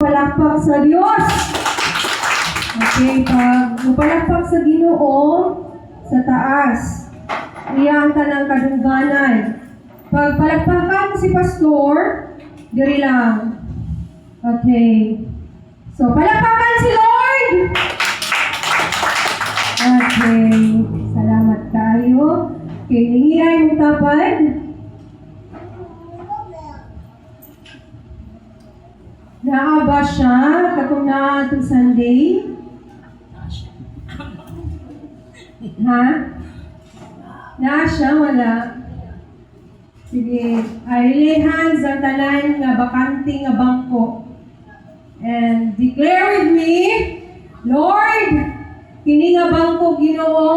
palakpak sa Diyos. Okay, pag palakpak sa Ginoo sa taas, iyang tanang kadungganan. Pag palakpakan si pastor, diri lang. Okay. So, palakpakan si Lord! Okay. Salamat kayo. Okay, hingiyay mong tapad. Naaba siya katong na itong Sunday? Ha? Naa siya? Wala? Sige. I lay hands ang tanan nga bakante nga bangko. And declare with me, Lord, kini nga bangko Ginoo,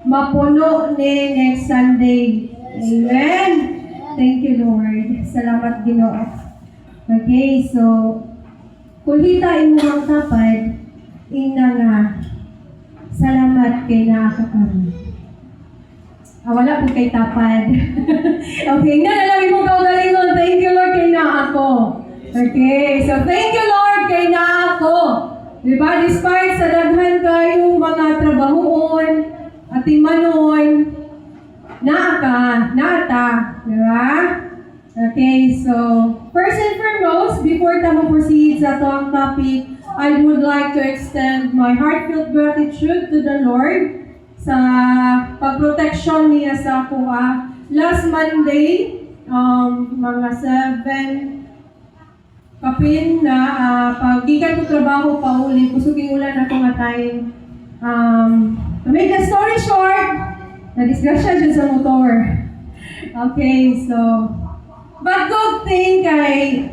mapuno ni next Sunday. Amen. Thank you, Lord. Salamat, Ginoo. Okay, so, kulita imong tapad, ina nga, salamat kay nakakakaroon. Wala po kay tapad. Okay, nalalagay mo kaugalingon. Thank you, Lord, kay na ako. Okay, so thank you, Lord, kay na ako. Diba, despite sa daghan kayong mga trabahoon at imanon, naata. Diba? Okay, so first and foremost, before tayo proceed sa itong topic, I would like to extend my heartfelt gratitude to the Lord sa pagproteksyon niya sa ako. Last Monday, mga 7 kapin na pag-gikan ko trabaho pa uli, kusuging ulan ako nga time. To make the story short, na-disgrasya dyan sa motor. Okay, so, but good thing kay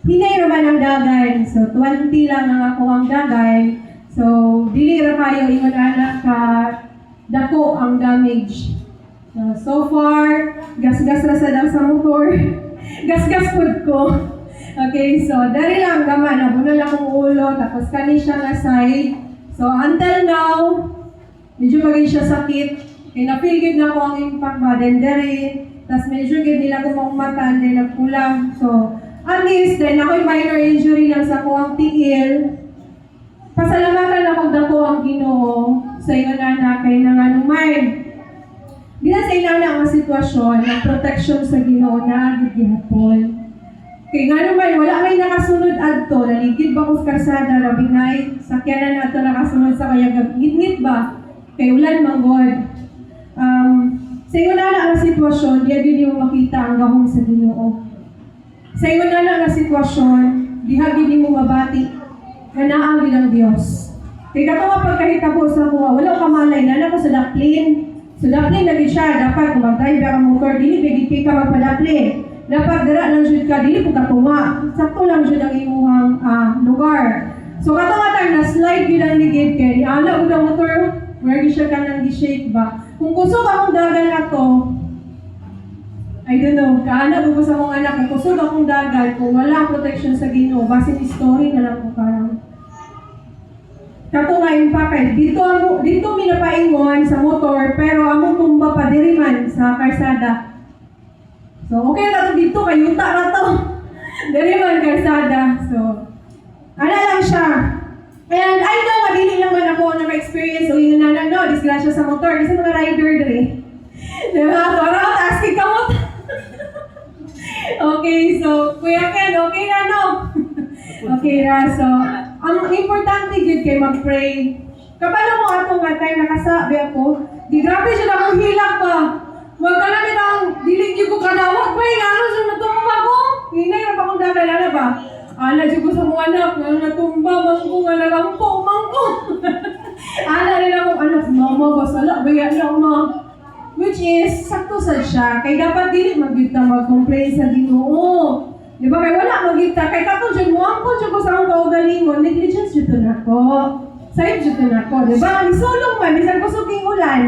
hinay naman ang dagan. So, 20 lang ang ako ang dagan. So, dili ra kayo ingon anak ka dako ang damage. So far, gas-gas ra sa motor. Gas-gas food ko. Okay, so dari lang gaman, nabunol akong ulo, tapos kani siya nga side. So until now, medyo maging siya sakit. Kaya na-feel good na ako ang impact ba, then dari. Tapos medyo good nila kumang mata, then nagkulang. So, at least, then ako'y minor injury lang sa kuwang tiil. Pasalamatan ako dako ang Ginoo sa iyo na kay nanganuman. Bila sa inana ang sitwasyon ng protection sa Ginoo na gihapon. Kay nga naman, wala may nakasunod adto, naligid ba ko sa karsada, rabinay, sakyanan na ito nakasunod sa kaya gagit ba? Kay ulan manggod. Sa iyo na ang sitwasyon, diya din mo makita ang gahong sa Ginoo. Sa iyo na ang sitwasyon, diha din mo mabati na naagi ng Diyos. Kaya kato nga pagkahitabo sa kuha, wala kamalay na ako sa daplin. So daplin lagi siya, dapat kung mag-drive ka motor, dili pwede ka magpadaplin. Dapat dira lang jud ka, dili po katunga. Sakto lang jud ang imuhang lugar. So kato nga tayo na-slide yun ang ligid kay ana ko ng motor, where siya ka nang di-shake ba. Kung kusog akong dagan na to, I don't know, kaana ko sa mong anak, kung kusog akong dagan, kung wala protection sa Ginoo, base story na lang ko parang. Kato nga impakay, dito minapaingon sa motor, pero among tumba pa diri man sa karsada. So, okay na to dito, kayuta na to. Diri man karsada. So, ano lang siya. And I know, madili naman ako naka-experience o yun na no, disgrasya sa motor. Isa mga rider diri. Diba? Parang asking ka mo. Okay, so, Kuya Ken, okay na no? Okay na, so, ang importante dyan kayo mag-pray. Kapalo mo ato nga tayo nakasabi ako, di grabe siya akong hilak pa. Huwag ka namin ang dilig ko kanawag pa yung ano siya natumba ko. Hinay na pa akong dagalala ba? Ala siya ko sa mga anak, natumba, mangko nga nalampo, mangko. Ala rin akong anak, mama, basala, bayan lang ma. Which is, sakto sa siya. Kaya dapat dili mag-gita mag-complain sa Ginoo. Di ba? Kaya wala mag-gita. Kaya kato dyan mo, angko dyan ko sa akong kaugalingon, negligence dyan na ko. Sa'yo dyan na ko. Di ba? Isulong man, isang kusuging ulan.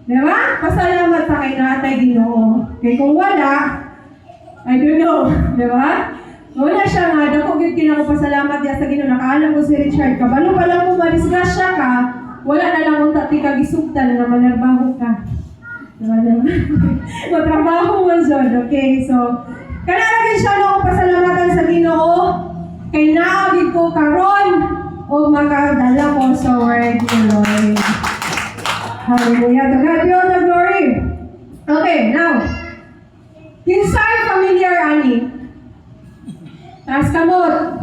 Di ba? Pasalamat sa kay Natay Ginoo. Kaya kung wala, I don't know. Di ba? Wala siya nga. Dako gid kinako pasalamat diya sa Ginoo. Nakaalam ko si Richard. Kabalo pa lang kung madisgrasya ka, wala na lang kung tati ka gisugtan na manarbaho ka. Matrabaho mo dyan. Okay, so, kanalagin siya no, pasalamatan sa Ginoo. Kay naagid ko karon o makadala ko sa word ni Lord. Hallelujah. To God be all the glory. Okay, now. Kinsay familiar ani? Taas kamot.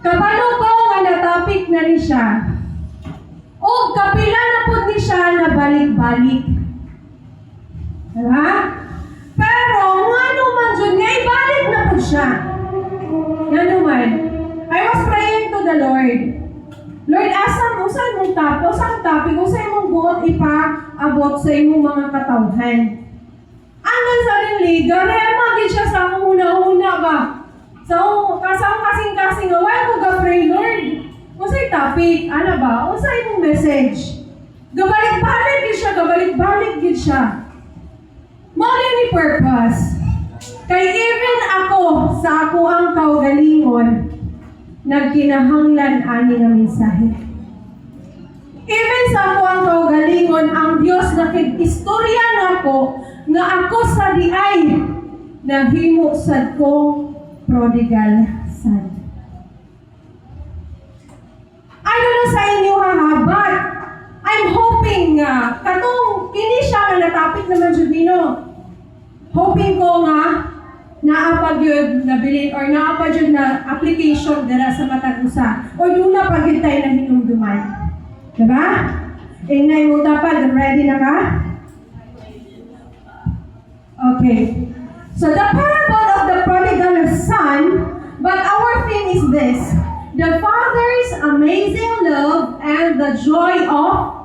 Kabalo ko nga na topic na ni siya. O kapila na po ni siya na balik-balik. Diba? Pero, ano man dyan nga, ibalik na po siya. Ano man. I was praying to the Lord. Lord, usan mong topic, usan mong buot ipa-abot sa imong mga katawhan. Angan sa rin, garema din siya sa akong una-una ba? So, kasing-kasing, why mo ga-pray, Lord? Usay topic, ano ba? Usay mong message. Gabalik-balik din siya. Mali ni purpose. Kay even ako, sa ako ang kaugalingon, nagkinahanglan ani nga mensahe. Even sa ako ang kaugalingon, ang Dios nakig-istorya nako nga ako sa diay nahimo sad kong prodigal son. I don't know sa inyo but I'm hoping nga katong kini siya nga natapik naman jud nino. Hoping ko nga naapag yun na bilin or naapag yun na application dira sa matag usa o doon na paghintay na hinumduman. Diba? Inay mo dapat, ready na ka? Okay. So the parable of the prodigal son, but our theme is this: the Father's amazing love and the joy of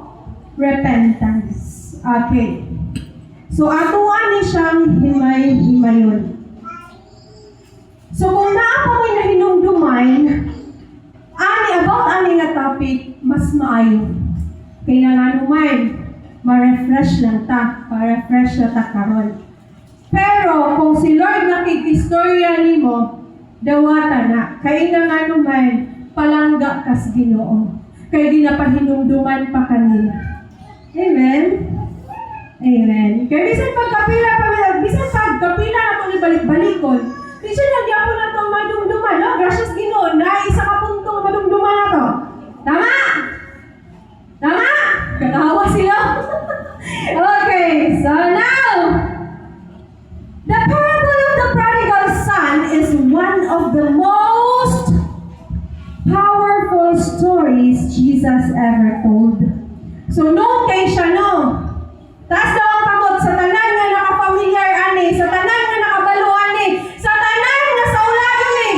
repentance. Okay. So atuan ni siyang himay-himayon. So kung naa pa may nahinumduman, about ani nga topic, mas maayo. Kailangan naman, ma-refresh lang ta, pa-refresh na ta karon. Pero kung si Lord nakikistorya nimo, dawata na, kailangan naman, palangga kas Ginoo. Kaya di na pahinumduman pa kanila. Amen? Amen. Kaya bisan pagkapila na ito ni balik-balikon, di siya nagyapon na itong madumduman, no? Gracias Ginoo, na isa ka puntong madumduman na to. Tama? Tama? Katawa sila. Okay, so now, the parable of the prodigal son is one of the most powerful stories Jesus ever told. So, no kay siya, no? Taas daw ang kamot sa tanan nga nakafamiliar ani, sa tanan nga nakabalo ani, sa tanan nga sa ulagan ni.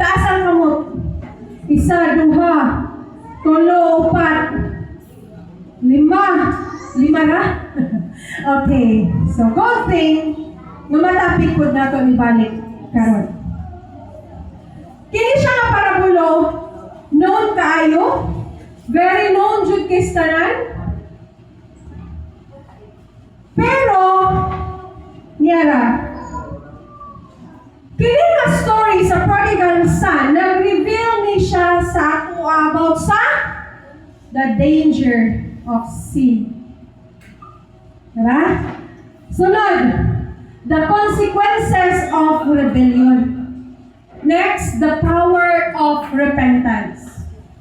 Taas ang kamot. Isa, duha, tulo, upat, lima ra? Okay. So, good thing, mamatapik po na ito ibalik karon. Kini siya nga parabulo, known kaayo, very known jud kay tanan. Pero, niyara, kini nga story sa prodigal son, nag-reveal ni siya sa ako about sa the danger of sin. Diba? Sunod, the consequences of rebellion. Next, the power of repentance.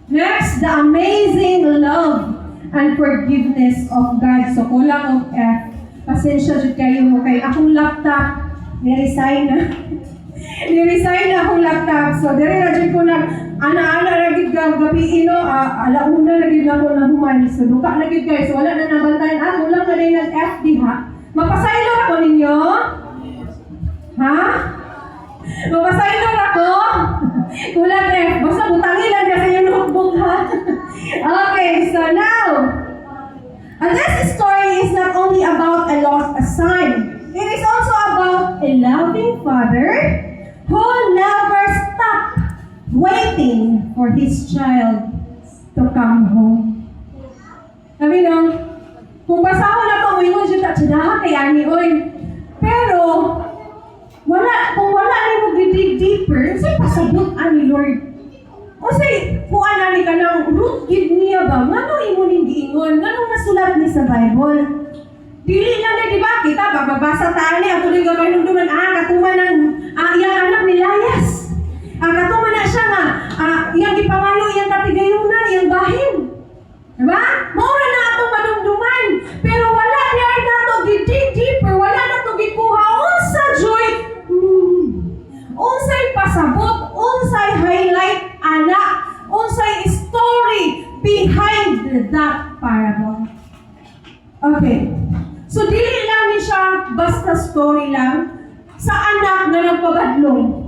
Next, the amazing love and forgiveness of God. So, kulang of F. Pasensya dyan kayo mo kay akong laptop, niresign na. Niresign na akong laptop. So, dere na dyan ko na, ana-ana na gid gabi ino, alauna na gid ako na human. So, duka na gid kayo. So, wala na nabantayan. Kulang na rin ng FD ha. Mapasaylo ako ninyo? Ha? Mapasaylo ako? Kulang F. Basta butangin lang kasi yung notebook ha. Okay, so now, this story is not only about a lost son. It is also about a loving father who never stopped waiting for his child to come home. Sabi no, kung basahon na ito, uwiwan siya tatsadaha kay Ani Oy. Pero, kung wala na mo dig deeper, sa'y pasabot Ani Lord. O sa'y, kung anani ka ng root give niya ba, ngano imo ning giingon, ngano nasulat ni sa Bible? Dili lang na, di ba? Kita, babasa tayo niya, ako rin gamay nung duman, katuman ng iyang anak ni Layas. Katuman na siya nga, Diba? Maura na atong madumduman. Pero wala niya na ito dig deeper. Wala na ito gikuha. Unsa joy. Unsay pasabot. Unsay highlight anak. Unsay story behind that parable. Okay. So, dili lang ni siya basta story lang sa anak na nagpabadlong.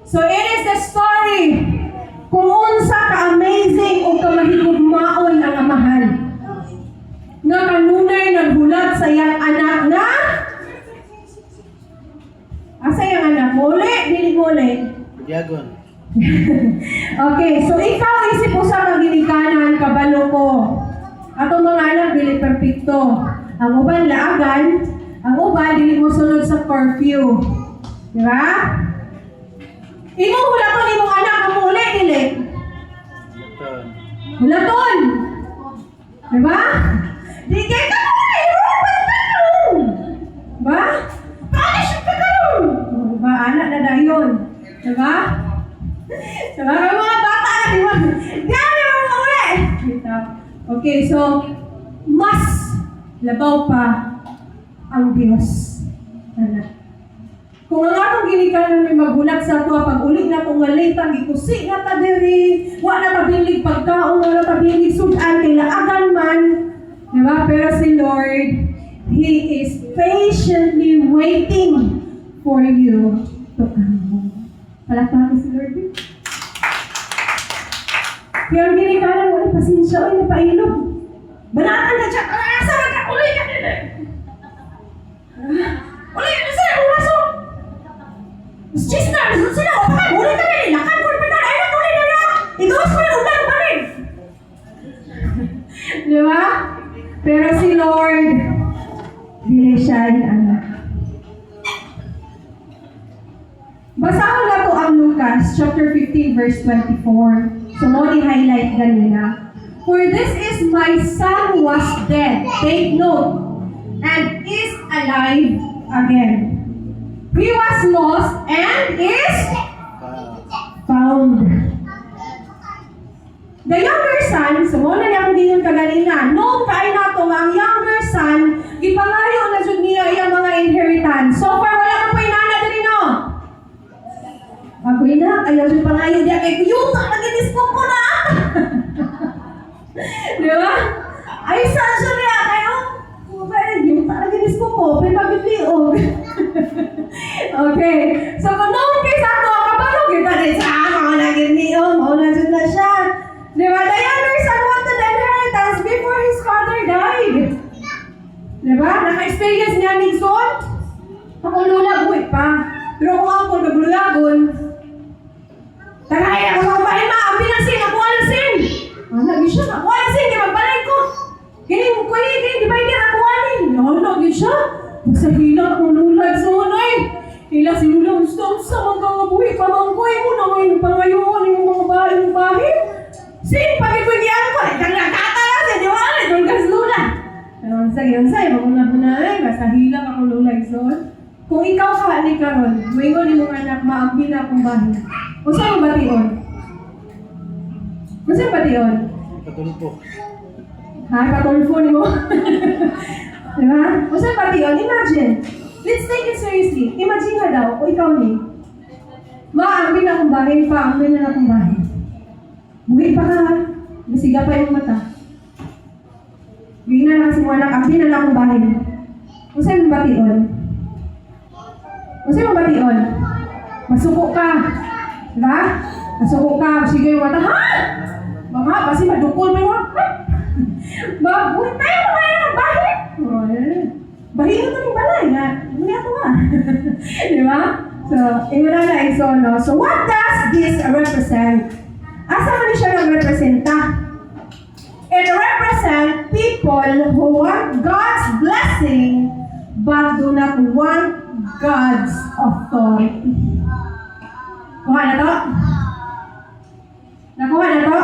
So, it is the story kung unsa ka-amazing o kamahigugmaon ang amahan. Nga kanunay naghulat sa iyang anak na asa iyang anak? Muli? Dili muli? Diagon. Okay, so ikaw isip mo sa kaginikanan, kabalo ko. Atong mga anak, dili perfecto. Ang uban laagan, ang uban dili mo sunod sa curfew. Di ba? Imong hulaton imong anak ang muli, dili. Betul. Hulaton. Di ba? Di kay ka mo, ba? Punish ka karon. Di ba? Anak na dayon. Di ba? Sa mga bata, di ba? Diyan mo muli. Okay, so, mas labaw pa ang Diyos. Kung ang atong ginikanan may magulat sa ito, pag uli na itong ngalitang, ikusi na ta diri, wa na tabilig pagkaon, wa na tabilig sudan, kailangan man. Diba? Pero si Lord, He is patiently waiting for you to come home. Palakpakan si Lord. Kaya ang ginikanan mo, ay pasensya, ay napailog. Banatan na siya, asa na ka, uli ka nila. Uli ka na sila, uraso. Just na, sila, uli ka nila, lakan ko na, ay na, uli na na. Igawas ko na, ulan pa rin. Di ba? Pero si Lord, dili siya yung anak. Basahon na to ang Lucas, chapter 15, verse 24. So, mo i-highlight ganina. For this is my son who was dead, take note, and is alive again. He was lost and is found. The younger son, so muna niya kung ganyan kaganina, noong kain na ito, ang younger son, ipangayo na dyan niya yung mga inheritance. So far, wala kang painana din, no? Ako ina, ayaw dyan pangayo niya, kaya yung naginis ko na! Di ba? Ay, saan siya niya? Kayo? Yung naginis ko pero pag-ibliog. Okay. So, kung noong kaysa ito, kapag kita din sa mga naginiog, mauna dyan na siya. Di ba? The younger son wanted the inheritance before his father died. Di ba? Naka-experience niya ni son. Ako lula, buhay pa. Pero kung ako naglulagon, tagay ako sa kumpahin ma, ang pinasin, ako ang sin. Lagi siya, ako ang sin, di magbalay ko. Kaya, di ba hindi ako anin? Lagi siya. Sa hila akong lula, son ay. Hila si lula, gusto sa mga buhay, pamangkoy mo na ngayon, pangayoon yung mga bahay ng bahay. Sin, pagkikwigian ko, nagkakatalas, di ba? Nagulgas lula. Sige, maguna-buna ay, basta hila akong lula, son. Kung ikaw ka, ni Karon, mayroon ni mong anak, maambi na akong bahay. O saan mo bation? O saan bation? Patulpo. Ha? Patulpo ni mo? Diba? O saan bation? Imagine. Let's take it seriously. Imagine nga daw, o ikaw ni, maambi na akong bahay, paambi na akong bahay. Buhay pa ka, masiga pa yung mata. Bigyan na lang kasi mo anak, ambi na lang akong bahay. O saan mo bation? Kasi mo bation? Masuko ka. Diba? Masuko ka. Sige yung mata. Ha? Mga, kasi madukol mo yung ha? Buhay tayo mo kaya ng bahay. Bahay mo ito ng balay. Muli ako ha. Diba? So, wala na iso, no? So, what does this represent? Asa man siya nag-representa? It represents people who want God's blessing but do not want God's authority. Kuha na to? Nakuha na to?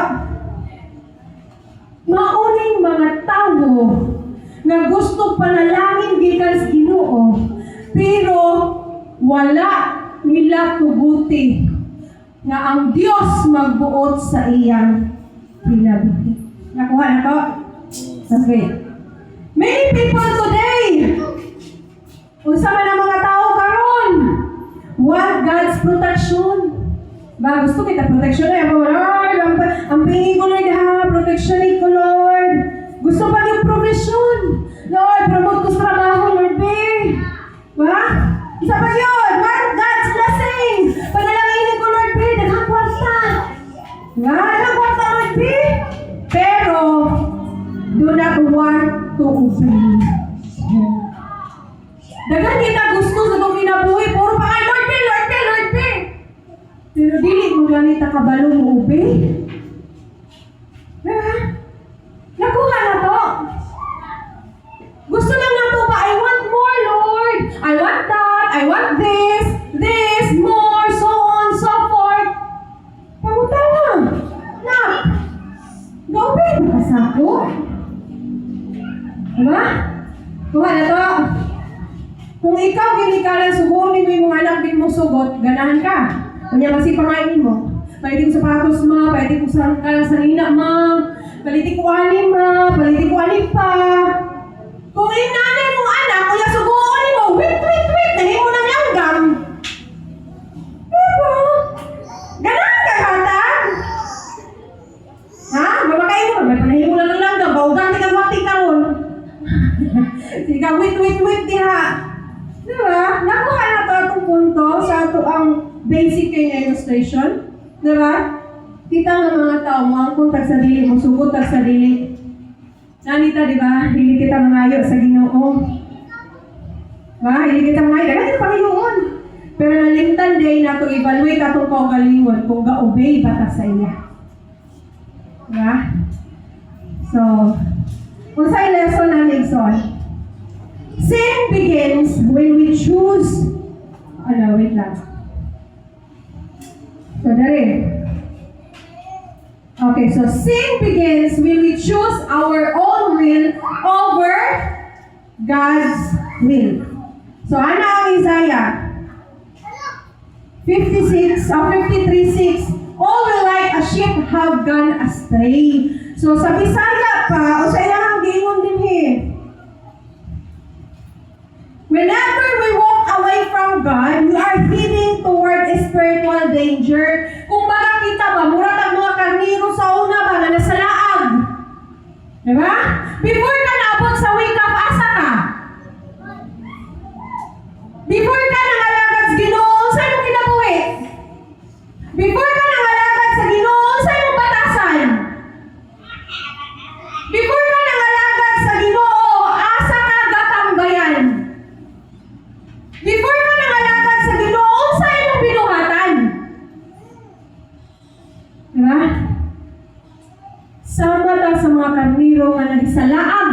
Mauning mga tao na gusto panalangin gikan sa Ginoo pero wala nila tuguti nga ang Dios magbuot sa iyang kinabuhi. Nakuha na to? Okay. Many people today, unsa man ang mga tao karon, want God's protection. Ba, gusto kita protection na. Lord, ang pingin ko Lord ha, protection ko Lord. Gusto pa yung provision. Lord, promote ko sa trabaho, Lord, be. Ba? Isa pa yun. Want God's blessing. Panalangin ko, Lord, be. Nagkakwarta. Ba? Nagkakwarta, Lord, be. Pero, do not want to obey. Dagan kita gusto sa itong kinabuhi. Puro pa kay Lord, be, Lord, be, Lord, be. Pero dili mo ganita kabalo mo obey. Diba? Nakuha na to. Gusto lang na to ba? I want more, Lord. I want that. I want this, more, so on, so forth. Pamuta na. Nak. Ga-obey mo ka sa ako. Diba? Kuha na to. Kung ikaw ginikalan sugunin mo yung mga anak din mo sugot, ganahan ka. Kanya kasi pangainin mo. Palitin ko sapatos ma, palitin ko sa sanina ma, palitin ko anim ma, palitin ko anim pa. Kung inanay mong anak, kuya sugunin mo, wait, nahin mo ng langgam. Diba? Ganahan ka hatag? Ha? Babakain mo, may panahin mo lang ng langgam, baugan ka mati karon. Sige ka, wait, diha. Diba? Nakuha na to itong punto sa ito ang basic kay illustration. Diba? Kita nga mga tao mo, ang kung tagsarili mo, sugot tagsarili. Nanita, diba? Hindi kita mangayo sa Ginoo. Diba? Hindi kita mangayo. Dagan yung Panginoon. Pero nalimtan day na ito, evaluate atong kaugalingon kung ga-obey ba ta sa iya. Diba? So, kung sa lesson na Nixon, sin begins when we choose. Wait lang. So, dari. Okay, so sin begins when we choose our own will over God's will. So, ano ang Isaiah 53:6? All will like a sheep have gone astray. So, sa Bisaya pa, o sa ilang gingon din whenever we walk away from God, we are heading toward spiritual danger. Kung baga kita ba, murag ang mga karniro sa una ba na nasa laag. Diba? Before ka naabot sa wake up, asa ka? Before ka nangalagad sa Ginoo, saan mo kinabuhi? Before ka nangalagad sa Ginoo, saan mo batasan? Before ka nangalagad sa Ginoo, asa ka gatambayan? Before ka nangalagad sa Ginoo, saan mo binuhatan? Diba? Sama daw sa mga karniro nga nagisalaag.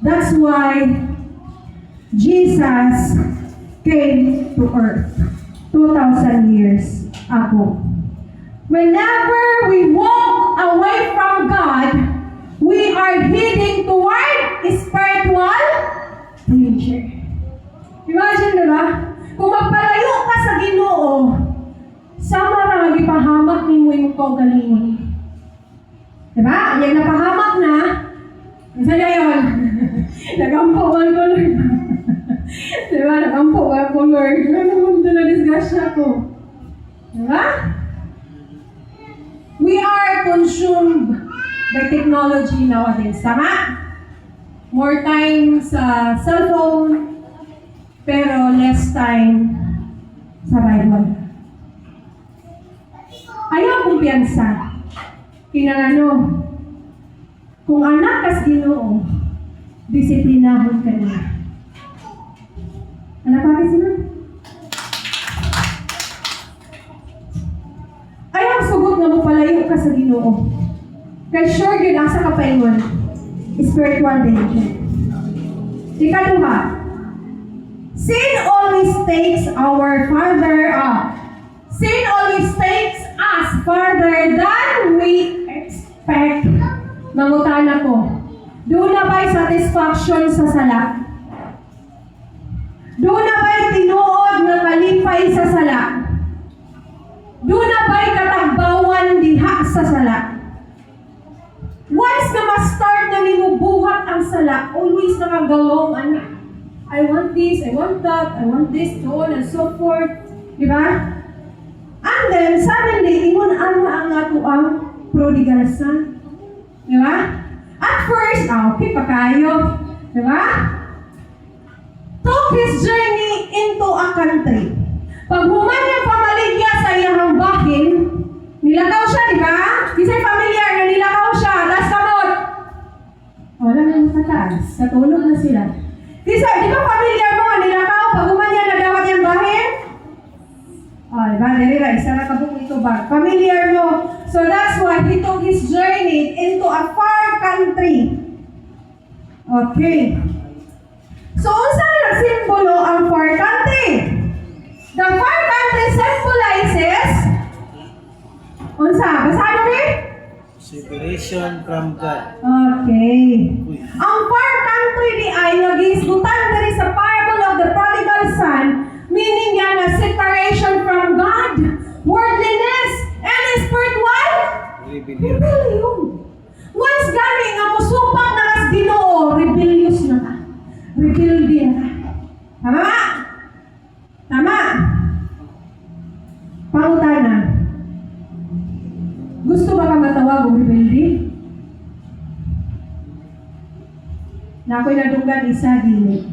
That's why Jesus came to earth 2,000 years ago. Whenever we walk away from God, we are heading toward spiritual danger. Imagine, diba? Kung magpalayo ka sa Ginoo, sama ra magipahamak ni mo yung kaugalingon. Diba? Yan napahamak na, isa na yun. Nagampo man ko, Lord. Diba? Nagampo man ko, Lord. Ano naman doon na disgrasya ko? Diba? We are consumed by technology nowadays. Tama? More time sa cellphone, pero less time sa Bible. Ayaw kumpiyansa. Kinangano, kung anak kas Ginoo, disiplinahon ka niya. Anak pa kasi na? Ayaw sugot na mo palayo ka sa Ginoo. Kaya sure yun, asa ka paingon. Spiritual danger. Ikaduha, sin always takes us farther than we expect. Mangutan ako. Doon na ba'y satisfaction sa sala? Doon na ba'y tinuod na kalipay sa sala? Doon na ba'y katagbawan sa sala. Once na ma-start na nimo buhat ang sala, always nakagawong ana. I want this, I want that, I want this, so on and so forth. Diba? And then, suddenly, ingon ana ang ato ang prodigal son. Diba? At first, okay pa kayo. Diba? Took his journey into a country. Pag human yung pamaligya sa iyang bahin, nilakaw siya, diba? Kisa'y familiar na nilakaw siya, tas kamot. Wala na yung kataas, katulog na sila. Kisa, di ba familiar mo nga nilakaw? Pag human yan, nagawat yung bahin? Diba? Dirira, isa na kabuk ito ba? Familiar mo. So that's why he took his journey into a far country. Okay. So, unsa na simbolo ang far country? The far country symbolizes unsa? Basahin mo rin? Separation from God. Okay. Uy. Ang far country ni ay nagisgutan diri sa parable of the prodigal son, meaning yan na separation from God, worldliness, and spiritual Rebellion. rebellion. Once gani nga musupak na kas Ginoo, rebellious na ka. Rebelde na ka. Tama? Tama? Pangutana. Gusto ba ka matawag o rebelde? Na ako'y nadunggan isa dili.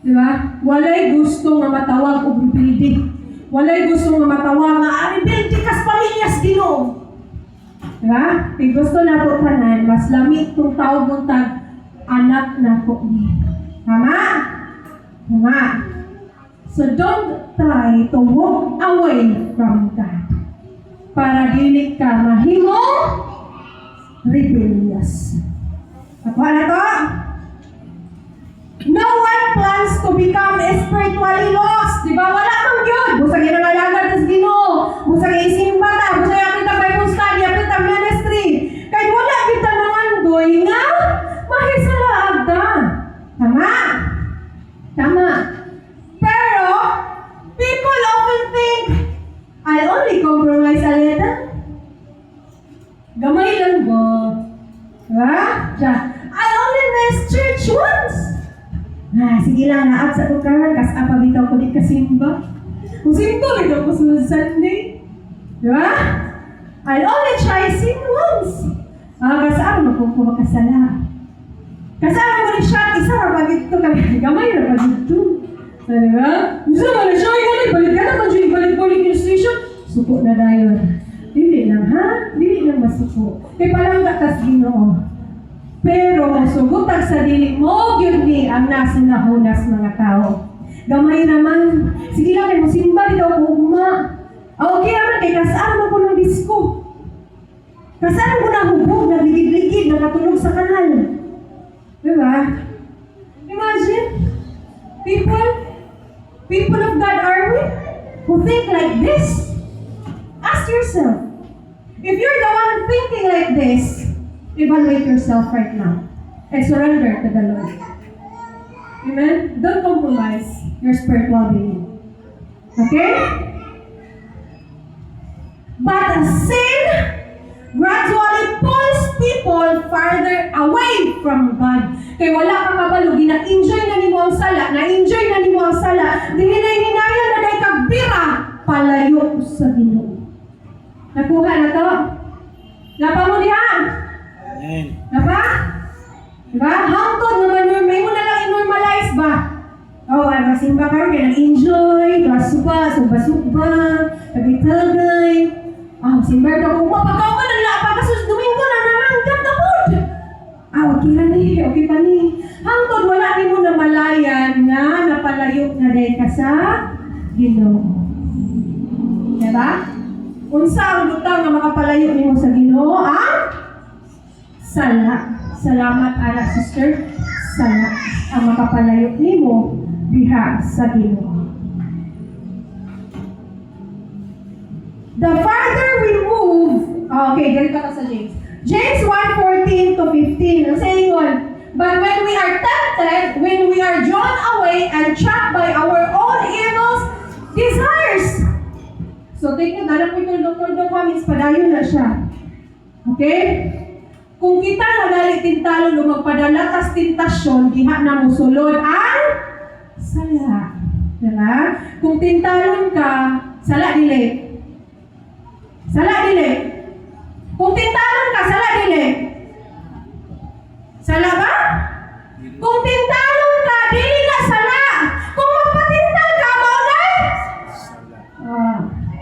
Diba? Walay gusto nga matawag o rebelde. Walay gusto nga matawag nga rebelde kas pamilyas Ginoo. Diba? Kaya gusto na po tanan, mas lamig itong tao buntag anak na po ni. Tama? Tama. So don't try to walk away from God para dili ka mahimo rebellious. Nakuha na to? No one plans to become spiritually lost. Diba? Wala mang yun. Busag yun ang alagad sa Ginoo. Busag yung isimba ta. Busag yung kita Bible study. Yung kita ministry. Kahit wala kita nangandoy nga, mahisalaag ta. Tama? Tama. Pero, people often think, I'll only compromise a little. Gamay lang ba? Diba? Diya, I'll only miss church once. Sige lang, naat sa tukaran, kas apa bitaw ko di kasimba. Kung simba, bitaw ko sunod Sunday. Diba? I'll only try sin once. Kasaan mo kung kumakasala. Kasaan mo ni shot, isa na pag ito kami, gamay na pag ito. Diba? Gusto mo na siya, balik ka naman siya, balik illustration. Suko na dayon. Dili lang, ha? Dili lang masuko. Kaya palang gatas Ginoo. Pero masugutan sa dili mo, yun ni ang nasa nahunas mga tao. Gamay naman. Sige lang, mo simba dito ako ugma. Okay naman, kay kasaan mo ko ng disco. Kasaan mo na hubog, nagligid-ligid, nakatulog sa kanal. Diba? Imagine, people of God are we? Who think like this? Ask yourself, if you're the one thinking like this, evaluate yourself right now and surrender to the Lord. Amen? Don't compromise your spiritual being. Okay? But sin gradually pulls people farther away from God. Kaya wala kang kabalo, gina-enjoy na ni mo ang sala, na-enjoy na ni mo ang sala, dihinay-hinaya na dahil kagbira, palayo sa Ginoo. Nakuha na to? Napamunihan? Amen. Diba? Diba? Hangtod naman, may mo na lang i-normalize ba? Simba ka rin, nag-enjoy, suba, tagay-tagay. Simba ka kung mapagawa ka ng lapa, kasi Domingo na nanganggap na po. Okay pa ni. Hangtod, wala ni mo na malayan nga, napalayo na dahil ka sa Ginoo. Diba? Unsa ang lutang na makapalayo ni mo sa Ginoo, sala. Salamat, ala sister. Sala ang makapalayo ni mo diha sa Ginoo. The farther we move, ganito ka sa James. James 1:14 to 15, ang saying on, but when we are tempted, when we are drawn away and trapped by our own evil desires. So, take nyo, dalang po ito, Dr. Dokamins, padayon na siya. Okay? Kung kita nagali tintalo lumagpadala tas tentasyon, diha na mo sulod ang sala. Diba? Kung tintalon ka, sala dili. Sala dili. Kung tintalon ka, sala dili. Sala ba? Kung tintalon ka, dili na sala. Kung magpatintal ka, maulay.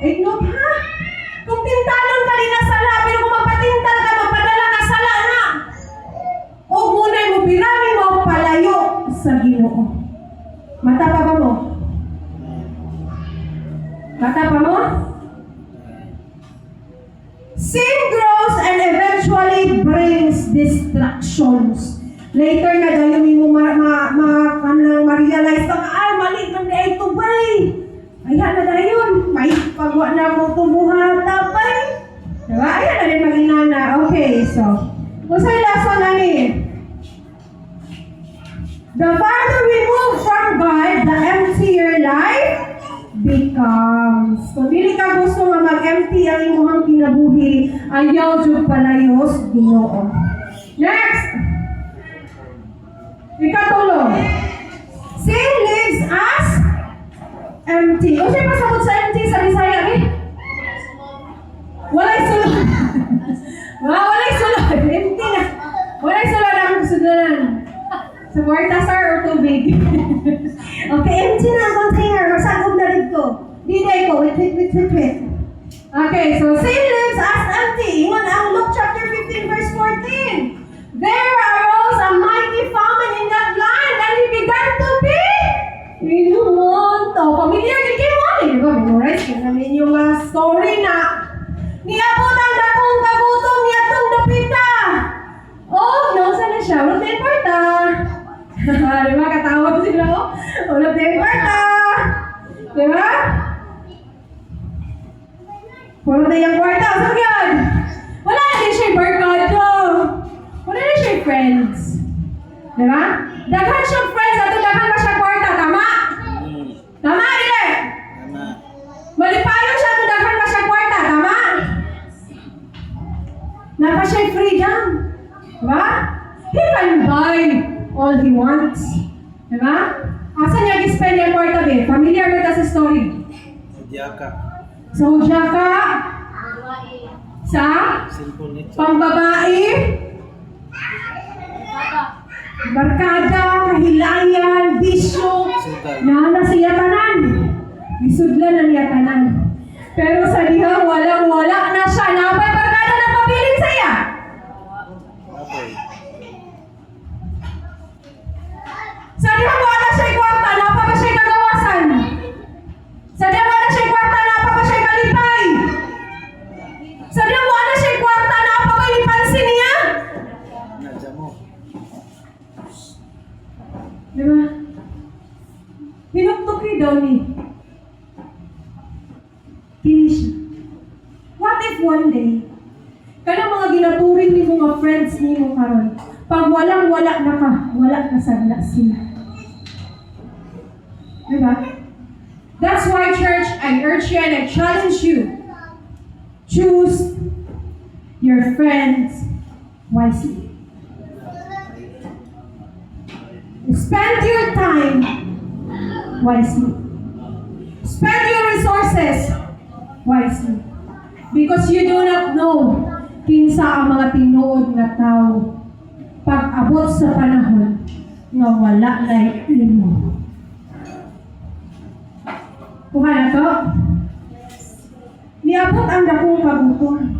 Ignore ha? Kung tintalon ka, di na sala. Pero kung magpatintal ka, magpadala ka, sala na. O muna'y mo, pirami mo, palayo sa Ginoo. Mata pa ba mo? Mata pa mo? Sin grows and eventually brings distractions. Later na dahil mo ma-realize ka, ay, mali man na ito, bay. Ayan na dahil, may pagwa na mo tumuhata, bay. Diba? Ayan na din mag-inana. Okay, so, kung sa'yo lesson na ni, the farther we move from God, the emptier life becomes. Kung dili ka gusto nga mag-empty ang imuhang kinabuhi, ayaw jud palayos Ginoo. Next! Ikatulo. Sin leaves us empty. O siya pasabot sa empty sa Bisaya eh? Walay sulod. Walay sulod. Empty na. Walay sulod ang sudanan. Sa kwarta, sir, or tubig? Okay, empty na ang container. Masagog na rin ko. Diday ko. Wait. Okay, so sin leaves us empty. Ingon ang Luke chapter 15 verse 14. There arose a mighty famine in that land and he began to be inuman. Familiar din kayo mo. Diba, memorize ko namin yung story na niabot ang dakong kagutom niya itong dapita. Oh, nausan na siya. Ulit na yung kwarta. Diba, katawag sila ko. Ulit na yung kwarta. Diba? Ulit na yung kwarta. So, yun. Wala na din siya yung barkado. Wala na siya yung friends. Diba? Daghan siyang friends at daghan pa siya kwarta. Tama? Tama, dili? Tama. Malipayon siya at daghan pa siya kwarta. Tama? Napa siya yung freedom. Diba? He can buy all he wants. Diba? Asa niya i-spend yung kwarta, be? Familiar ba ito sa story? Diaka. Sa hudya ka? Sa? Simple nito. Pambabae? Barkada, kahilayan, bisyo, na siya tanan. Isudlan na niya tanan. Pero sa diha, wala na siya. Napay barkada na pabiling saya. Okay. Sa diha, wala siya kwarta. Napa ba siya kagawasan? Sa diha, wala siya kwarta. Napa ba siya kalipay? Sa diha, wala siya kwarta. Napa ba ilipansin niya? Nadya mo. Diba? Hinuktuki daw ni. Kini siya. What if one day, kanang mga ginaturing ni mga friends ni mo karon, pag wala na sagla sila. Diba? That's why, church, I urge you and I challenge you. Choose your friends wisely. Spend your time wisely. Spend your resources wisely. Because you do not know kinsa ang mga tinuod nga tao pag abot sa panahon nga wala na imo. Kuha na to? Niabot ang dakong kagutom.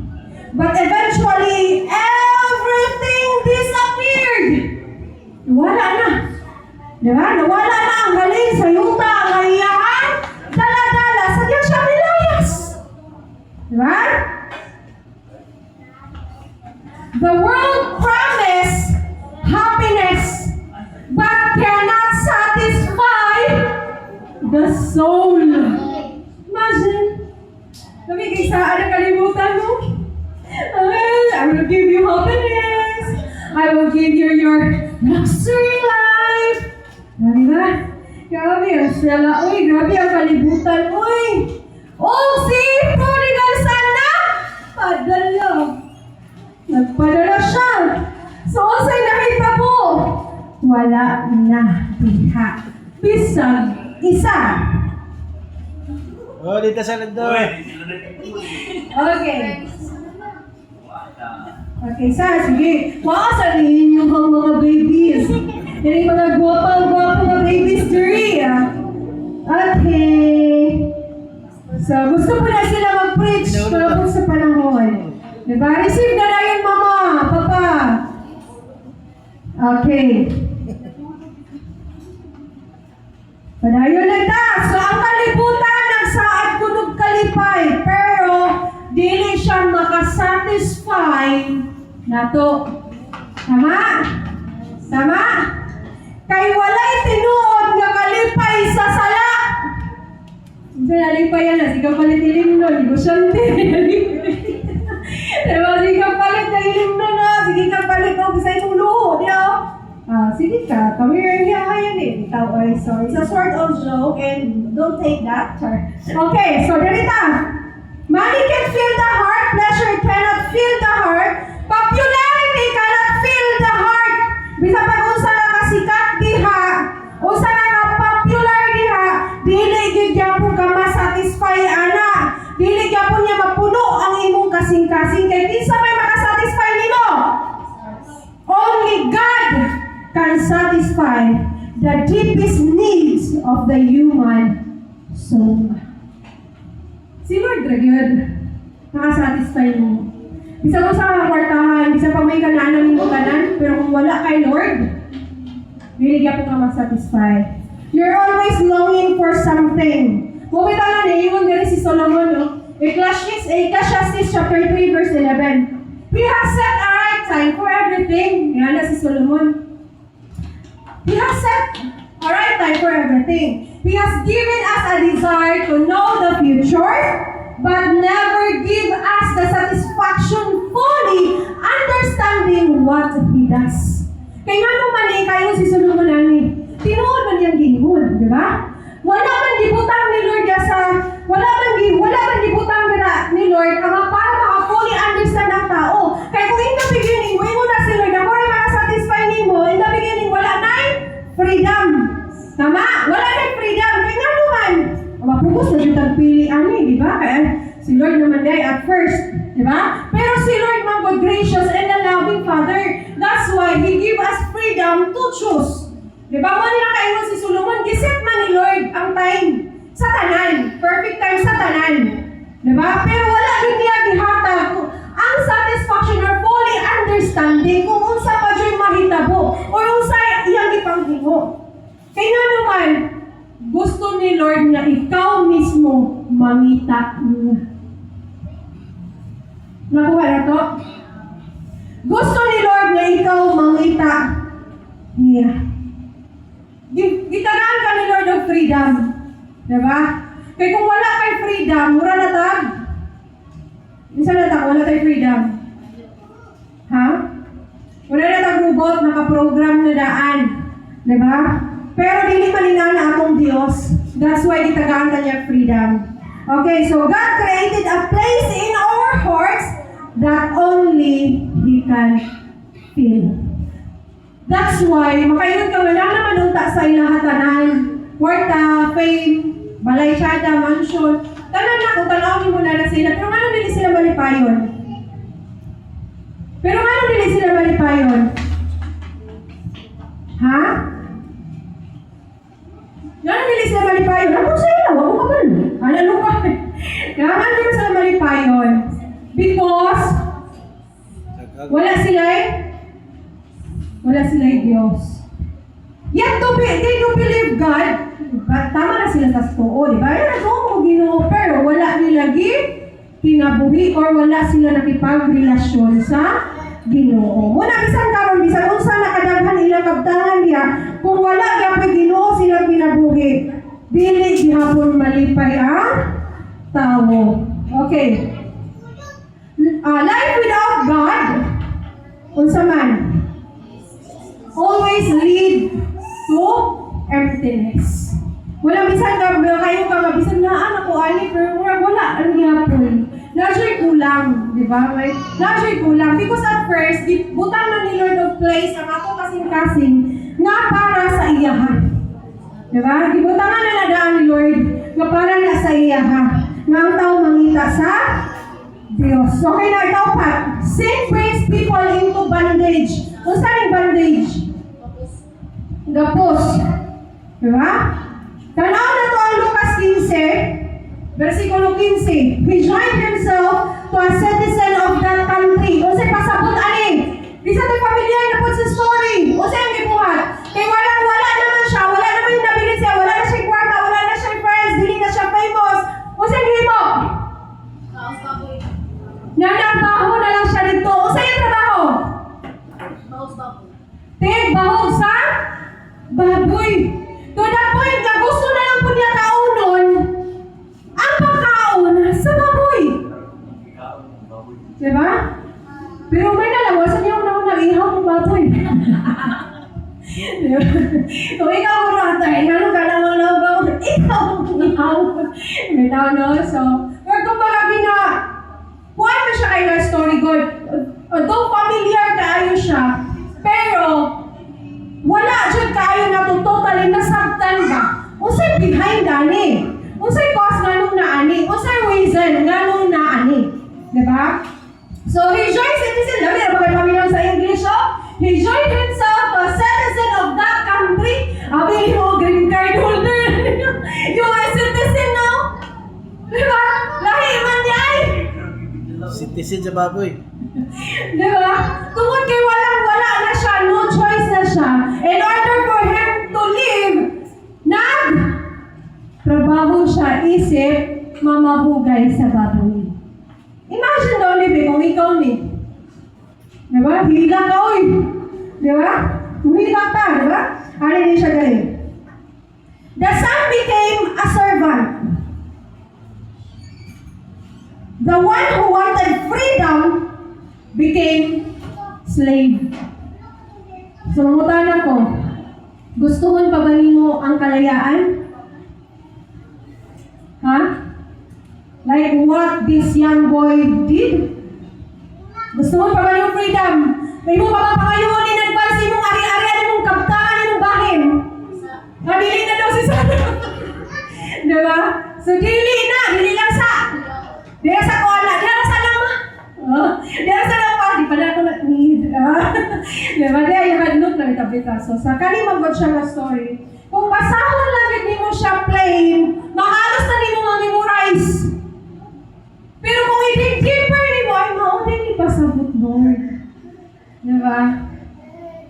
But eventually, everything disappeared. Wala na. Diba? Nawala na ang galing sa yuta, ang iyahan, dala-dala, sa Diyos siya nilayas. Diba? The world promised happiness but cannot satisfy the soul. Imagine. Namigay sa kalimutan mo. I will give you happiness. I will give you your luxury life. Diba? Grabe ang sila. Uy, grabe ang kalibutan. Uy! Oh, si Prodigal Son na! Padala. wala na diha. Bisag isa. Oh, dito sa lado. Okay. Okay, sige. Maasarin yung mga babies. Yan yung mga gwapang-gwapang na babies diri. Okay. So, gusto po na sila mag-preach para po sa panahon. Diba? Receive na yung mama, papa. Okay. Padayon na ta. So, ang kalibutan nagsaad kunog kalipay, pero dili siya makasatisfy nato. Tama? Tama? Kay walay tinuod nga kalipay sa sala. Diyan nalipay yan na, sigaw palit ilim nun, negosyante. Diba, sigaw palit na ilim nun na, sige ka palit o, sa itong luho, di o? Sige ka, come here, hindi ako yan eh. Sorry, it's a sort of joke and don't take that. Okay, so ganita. Money can fill the heart, pleasure cannot fill the heart, popularity cannot fill the heart. Bisa pag unsa na kasikat diha, unsa na ka-popular diha, dili gyud gyapon ka ma-satisfy ana. Dili gyapon niya mapuno ang imong kasing-kasing kay kinsa may makasatisfy nimo? Only God can satisfy the deepest needs of the human soul. Si Lord Dragod, nakasatisfy mo. Bisa mo sa mga kwartahan, bisa pa may kananan mo kanan, pero kung wala kay Lord, binigyan po ka masatisfy. You're always longing for something. Mubita na naiwan din si Solomon, no? Ecclesiastes chapter 3 verse 11. We have set a right time for everything. Yan na si Solomon. He has set a right time for everything. He has given us a desire to know the future, but never give us the satisfaction fully understanding what He does. Kaya nga naman kayo si Solomon ani, tinuod man niyang ginhon, di ba? Wala man gibutang ni Lord wala man gibutang ni Lord ang para maka-fully understand ang tao. Kaya kung in the beginning, mo na si Lord, ako rin maka-satisfy nimo, in the beginning, wala na freedom. Tama? Wala na freedom. Kaya nga naman, mapugos na yung tagpili ani, di ba? Kaya si Lord naman day at first, di ba? Pero si Lord man God gracious and a loving Father. That's why He give us freedom to choose. Di ba? Mo nila kayo si Solomon, giset man ni Lord ang time sa tanan. Perfect time sa tanan. Di ba? Pero wala din niya gihatag ang satisfaction or fully understanding kung unsa pa dyan mahitabo o unsa iyang ipanghibo. Kaya naman, gusto ni Lord na ikaw mismo mamita niya. Nakuha na to? Gusto ni Lord na ikaw mamita niya. Gitagaan ka ni Lord of freedom. Diba? Kaya kung wala kay freedom, mura na tag. Minsan na tag, wala tayo freedom. Ha? Wala na tag robot, nakaprogram na daan. Diba? Pero dili malinana akong Diyos. That's why gitagaan ka niya freedom. Okay, so God created a place in our hearts that only He can fill. That's why, makainod ka wala naman unta sa ilang hatanan. Kwarta, fame, balay syada, mansion. Tanan na kung tanawin mo na sila. Pero ano nila sila malipayon? Ha? Ano nila sila malipayon? Ano sila? Wag mo ka man. Ano pa? Kaya nila sila malipayon. Because wala sila Diyos. Yet they do believe God. Tama na sila sa totoo, di ba? Yan ang Ginoo, pero wala nila kinabuhi or wala sila nakipagrelasyon sa Ginoo. Muna bisan karon bisan unsa nakadaghan ilang kabtangan niya, kung wala gyapon Ginoo sila kinabuhi, dili gihapon malipay ang tao. Okay. Life without God, unsa man, always lead to emptiness. Wala bisan kayo bisan na anak ko ani pero wala ang gyapon. Najoy kulang, di ba? Najoy kulang because at first butang na ni Lord of place ang ako kasing-kasing nga para sa iyahan. Diba? Gibutangan na nadaan ni Lord nga para na sa iyahan. Nga ang tao mangita sa Diyos. Okay na ikaw pa. Sin brings people into bondage. Kung saan yung bondage? Gapos. Diba? Tanaw na to ang Lucas 15, versikulo 15. He joined himself to a citizen of that country. O say pasabot ani. Di sa tayo familiar na po sa story. O say ang gibuhat. Kaya wala naman siya. Wala naman yung nabilit siya. Wala na siya kwarta. Wala na siya friends. Dili na siya famous. O say ang gibo. Nanabaho na lang siya dito. O say ang trabaho. Bahog sa baboy. To the point na gusto na lang po niya kaunon ang pagkaon sa baboy. Diba? Pero may nalawasan niya kung naman nag-ihaw ng baboy. Diba? Kung ikaw mo rata, ano ka naman na baboy? Ikaw ang ihaw. May tao no? So, or kumbaga kuhaan mo siya kayo na story God. Although familiar kaayo siya, pero wala dyan kayo na totally nasabtan ba? Usay behind ani. Usay cause ganun na ani. Usay reason ganun na ani. Diba? So he joined citizen. Dami na ba kayo pamilang sa English, oh? He joined himself a citizen of that country. Abi mo, green card holder. US citizen, no? Diba? Lahi man yan. Citizen sa baboy. Diba? Tungkol kay walang-wala na siya, no choice na siya. In order for him to live, trabaho siya, isip, mamahugay sa baboy. Imagine daw ni kung ikaw ni. Diba? Hila ka, oy. Diba? Hila ka, diba? Ano din siya dahil? The son became a servant. The one who wanted freedom became slave. Sumutan ako. Gustuhon pa ba mo ang kalayaan? Ha? Like what this young boy did? Gustuhon pa ba yung freedom? May mo pa ba pangayon in advance mong ari-ari mong kaptaan mong bahin? Dili na daw si Sana. Diba? So dili lang sa. Dili sa ko na, dili sa nama. Dili sa nama, di pa na ako need. Diba? Dili yung hadlok na itabita. So sa kalimang god siya na story, kung basahon lang hindi mo siya plain, mahalos na di mo ma-memorize. Pero kung i-deeper ni mo, ay maunay ni pasabot, Lord. Diba?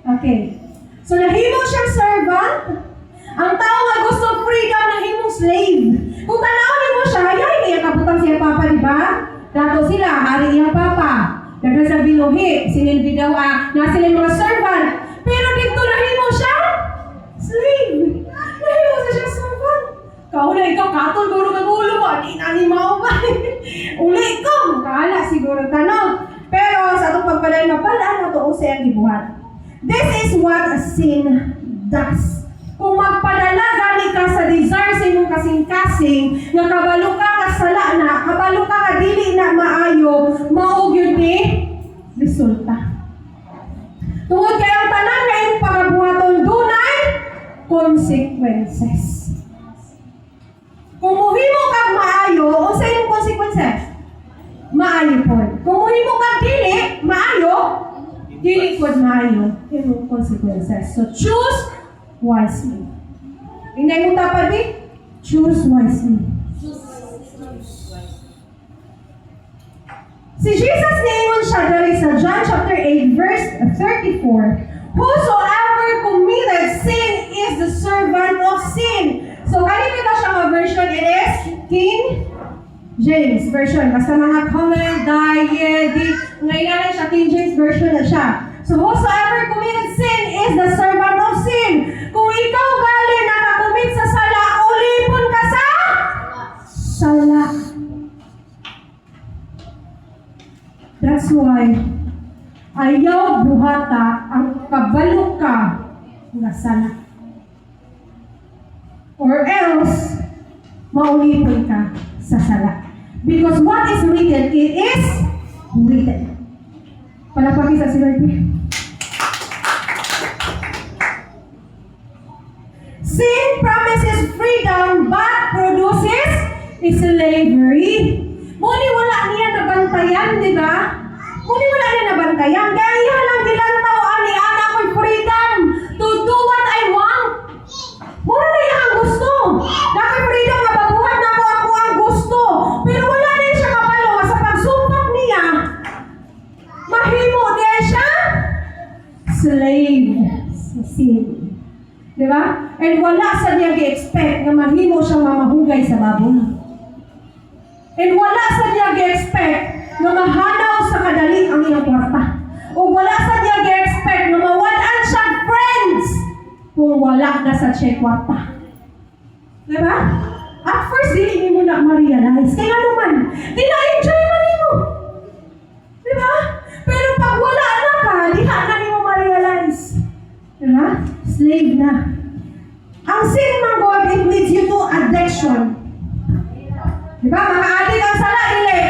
Okay. So nahimo siyang servant. Ang tao nga gusto freedom, nahimong slave. Kung tanawin mo siya, hayay niya kabutang siya papa, diba? Dato sila, hari iyang papa. Daga sa binuhi, sinilbi daw na sila mga servant. Pero dito nahimo siya slave. Nahimo siya servant. Kauna ikaw, katol, guro ng ulo mo, di na ni mao ba? Uli ikaw, kaala siguro tanong. Pero sa itong pagpalay na pala, natuo siya ang gibuhat. This is what a sin does. Kung magpadala gani ka sa desire sa imong kasing-kasing, nga kabalo ka kasala na, kabalo ka kadili na maayo, maog yun ni resulta. Tungod kay ang tanan nga imong pagabuhaton dunay consequences. Kung muhimo kag maayo, unsa imong consequences? Maayo po. Kung muhimo kag dili, maayo, dili pod maayo imong consequences. So choose wisely. Hindi mo tapad eh? Choose wisely. Si Jesus niingon siya dali sa John chapter 8 verse 34. Whosoever committed sin is the servant of sin. So, kanina na siya nga version, it is King James version. Basta mga comment, di. Ngayon na siya, King James version na siya. So, whosoever committed sin is the servant of sin. Kung ikaw gali nakakumit sa sala, ulipon ka sa sala. That's why ayaw buhata ang kabalo ka nga sala. Or else, maulipon ka sa sala. Because what is written, it is written. Palapakita si Lord. slavery. Muni wala niya nabantayan, di ba? Muni wala niya nabantayan. Kaya iya lang dilantaw ani ana ko'y freedom to do what I want. Muna na iya ang gusto. Dahil freedom nga babuhat na ako ang gusto. Pero wala na siya kabalo sa pagsumpak niya. Mahimo din siya slave sa sin. Di ba? And wala sa niya gi-expect na mahimo siyang mamahugay sa babon. And wala sa niya gi-expect na mahanaw sa kadali ang iyang kwarta. O wala sa niya gi-expect na mawalan siya friends kung wala na sa siya kwarta. Di ba? At first, hindi mo na ma-realize. Kaya naman, tina-enjoy mo nimo. Di ba? Pero pag wala na ka, diha na nimo ma-realize. Di ba? Slave na. Ang sin man God, it leads you to addiction. Di ba? Maka-addict ang sala, dili.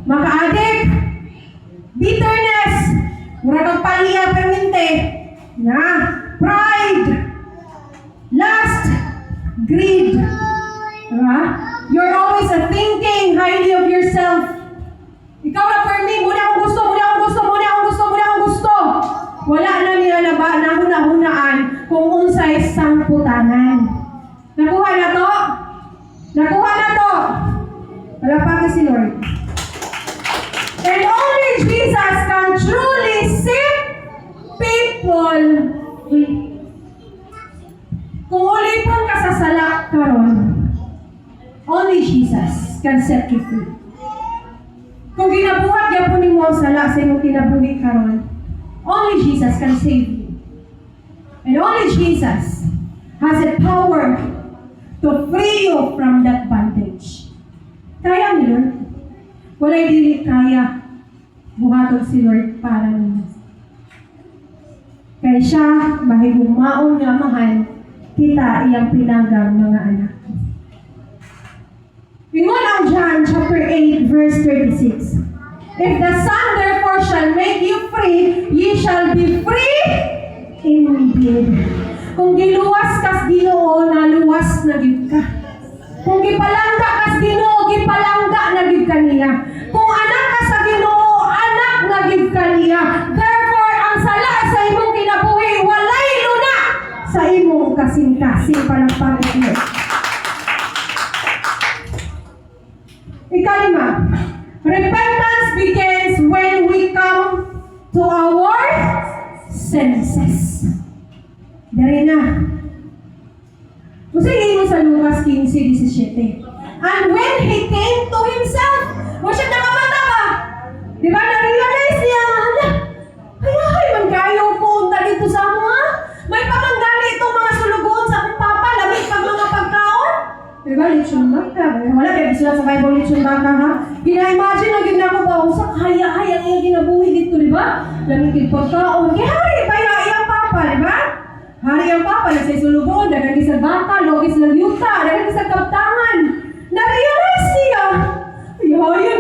Maka-addict. Bitterness. Mura kang paliya, perminte. Na. Pride. Lust. Greed. Diba? You're always thinking highly of yourself. Ikaw na for me, muna akong gusto, muna akong gusto, muna akong gusto, muna akong gusto. Wala na nila na ba na hunahunaan kung unsay sangputanan. Nakuha na to? Nakuha na to? Palapagin si Lord. And only Jesus can truly set people free. Kung ulipon ka sa sala karon, only Jesus can set you free. Kung ginabuhat yapon nimo ang sala sa imong kinabuhi karon, only Jesus can save you. And only Jesus has the power to free you from that bondage. Kaya ni Lord. Wala'y dili kaya buhaton si Lord para ninyo. Kaya siya, mahigong maong nga mahal, kita iyang pinanggang mga anak. Ingon ang John chapter 8 verse 36. If the Son therefore shall make you free, ye shall be free indeed. Kung giluwas kas Ginoo, naluwas na gid ka. Kung gipalangga kas Ginoo, gipalangga na gid ka niya. Kung anak ka sa Ginoo, anak na gid ka niya. Therefore, ang sala sa imong kinabuhi, walay luna sa imong kasing-kasing palagpangit. Ikalima, repentance begins when we come to our senses. Dari na. Musingin mo sa Lucas 15:17. And when he came to himself, siya nakamata ba? Di ba na-realize niya, ay, man kayo punta dito sa mga. May pamanggali itong mga sulugoon sa akong papa, lamig pag mga pagkaon. Di ba, lechon baka? Wala kayo sila sa Bible lechon baka, ha? Gina-imagine na gina ko ba, sa kaya-kaya ang ginabuhi dito, di ba? Lamig pagkaon. Kaya hari, kaya iyang papa, di ba? Hari ang papa, nagsay sulugoon, dagang sa baka, logis ng yuta, dagang sa kaptangan. Na-realize niya, ay,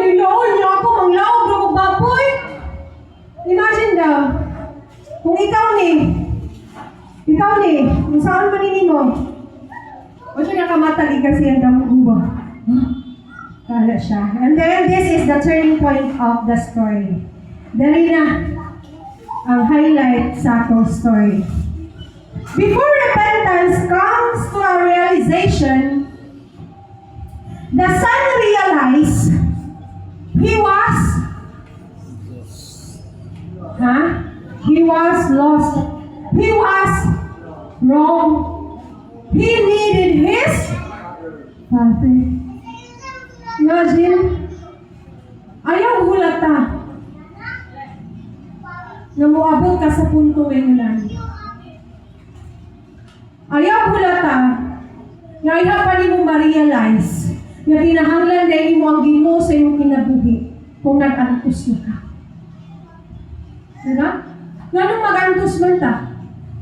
nilaon niya ako, manglawag na baboy. Imagine daw, kung ikaw ni, kung saan maninin mo, o siya nakamatali kasi ang damugo. Kala siya. And then, this is the turning point of the story. Dali na ang highlight sa akong story. Before repentance comes to a realization, the son realized he was lost. He was wrong. He needed his father. Imagine, ayaw hulata na muabot ka sa punto ngayon. Ayaw hulata na ayaw pa rin mo ma-realize na tinahanglan dahil mo ang Ginoo sa iyong kinabuhi kung nag-antos na ka. Diba? Ganong mag-antos man ta?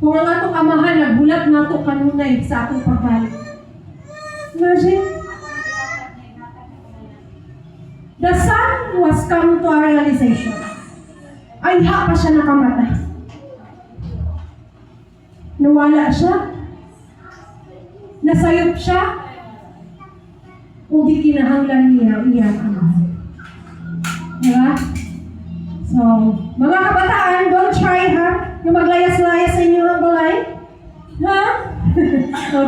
Kung ang atong amahan, nagbulat na ito kanunay sa atong pagbalik. Imagine? The son was come to a realization. Ay, pa siya nakamatay. Nawala siya. Nasayop siya. o gikinahanglan niya iyang ama. Diba? So, mga kabataan, don't try ha, yung maglayas-layas sa inyo ng balay. Ha?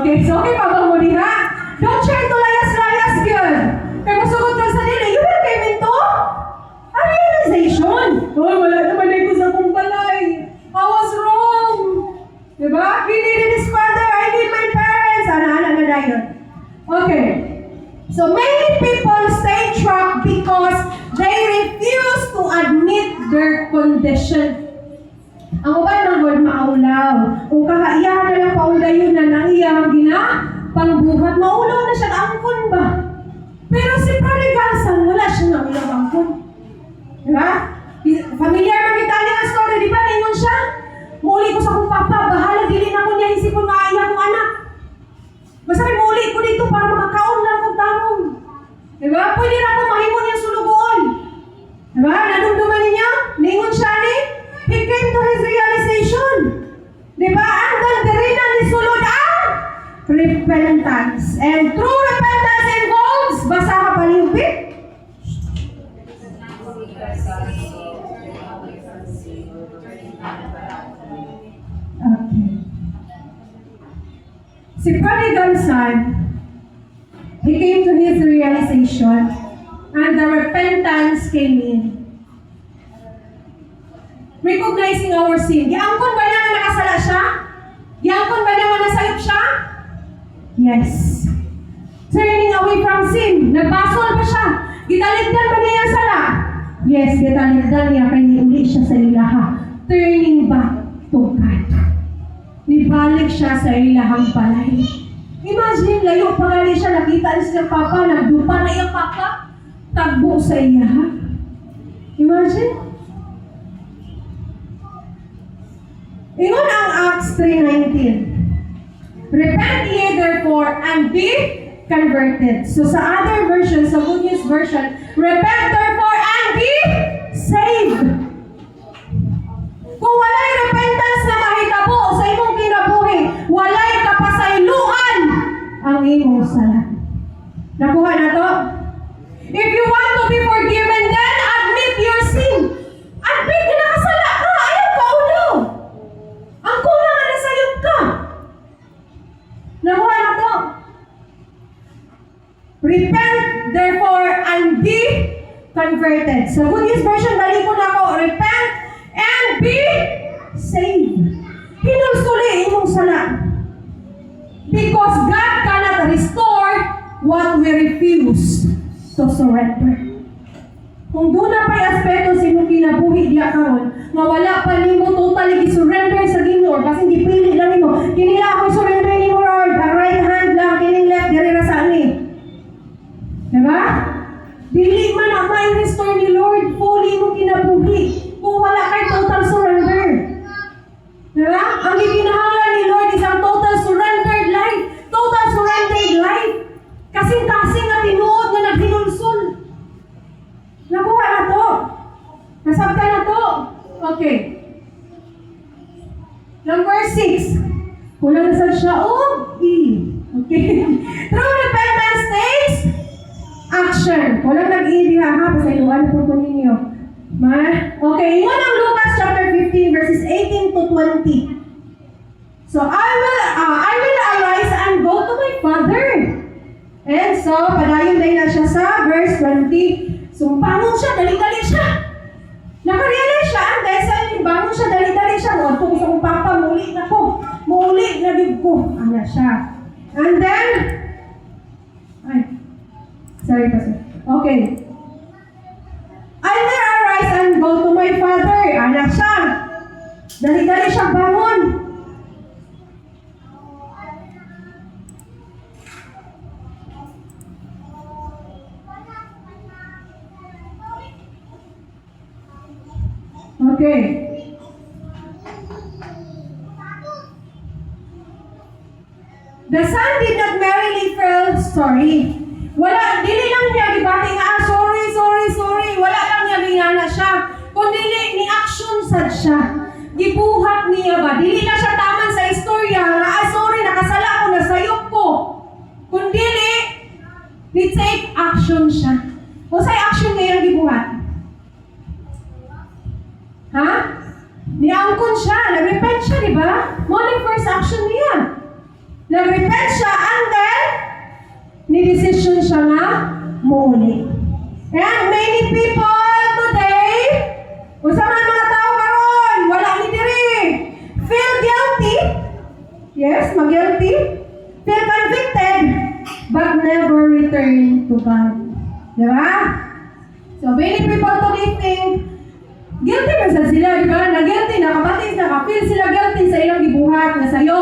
Okay, so okay pa ba mo ha? Don't try to layas-layas yun. Kaya masugod ka sa nila, you will came into a realization. Oh, wala naman ako sa kong balay. I was wrong. Diba? He needed his father, I need my parents. Ana-ana na dayon. Okay. So many people stay trapped because they refuse to admit their condition. Ang uban ng word maulaw. Kung kahaiyahan na lang paundayon na naiyang gina, pangbuhat, maulaw na siya angkon ba? Pero si prodigal son, wala siya na ulang angkon. Diba? Familiar man kita ang story, di ba? Ningon siya. Muli ko sa kong papa, bahala, dili na ko niya isipon nga iya kong anak. Basta may muli ko dito para makakaon lang kong tamong. Diba? Pwede na akong mahimon niyang sulugoon. Diba? Nadumduman ninyo? Ningon siya ni? He came to his realization. Diba? And then, diri na ni sulod ang repentance. And true repentance involves, basa ka palihupit? Okay. Si prodigal son, he came to his realization and the repentance came in. Recognizing our sin. Giangkon ba niya nga nakasala siya? Giangkon ba niya nga nasayop siya? Yes. Turning away from sin. Nagbasol ba siya? Gitaligdan ba niya yung sala? Yes, gitaligdan niya kaya niuli siya sa ilaha. Turning back to God. Nibalik siya sa ilahang balay. Imagine, layo pa nga siya, nakita niya siyang papa, nagdupa na yung papa, tagbo sa iya. Imagine. Ingon ang Acts 3:19. Repent ye therefore and be converted. So sa other version, sa Good News version, repent therefore and be saved. Kung walay repentance na mahitabo sa imong kinabuhi, walay kapasayloan ang imong sala. Nakuha na to? If you want to be forgiven, then admit your sin. Admit na nakasala ka. Ayaw ka ulo. Ang kulang na nasayop ka. Nakuha na to? Repent, therefore, and be converted. Sa Good News version, balik ko na ako. Repent and be saved. Hinulsuli imong sala. Because God cannot restore what we refuse to surrender. Kung doon na pa'y aspeto sa imong kinabuhi diya karon, nga wala pa nimo totally gi-surrender sa Ginoo, kasi gipili lang nimo. Kinila ako surrender nimo Lord, ang right hand lang, kining left diri ra sa ani. Diba? Dili man na ma-restore ni Lord fully imong kinabuhi kung wala kay total surrender. Diba? Ang gikinahanglan ni Lord is ang total surrendered life. Total surrendered life. Kasing-kasing na tinuod na naghinulsol. Nakuha na to. Nasabta na to. Okay. Number 6. Kulang na siya. Oh, E. Okay. True repentance takes action. Kulang nag-i ha. Pasayuan po ko ninyo. Okay. Ingon ang Lucas chapter 15 verses 18 to 20. So, I will arise and go to my father. And so, padayon din na siya sa verse 20. So, bangon siya, dali-dali siya. Nakarealize siya, and dahil sa bangon siya, dali-dali siya. Huwag ko sa kong papa, muli na ko. Muli na din ko. Ano siya. And then, sorry pa sir. Okay. I will arise and go to my father. Ano siya. Dali-dali siya bangon. Okay. The son did not merely feel sorry. Wala, dili lang niya gibati nga, sorry. Wala lang niya gingana siya. Kundi ni action sad siya. Gibuhat niya ba? Dili na siya taman sa istorya nga, sorry, nakasala ko, nasayop ko. Kundi ni take action siya. O sa'y action niya yung gibuhat? Ha? Niangkon siya, nag-repent siya, di ba? Mo yung first action niya. Nag-repent siya, and then, ni-decision siya nga, muli. And many people today, kung sa mga tao karon, wala ni diri, feel guilty, yes, mag-guilty, feel convicted, but never return to God. Di ba? So many people today think, guilty ba sa sila, di ba? Na-guilty, nakabatis, naka-feel sila guilty sa ilang gibuhat, na sayo.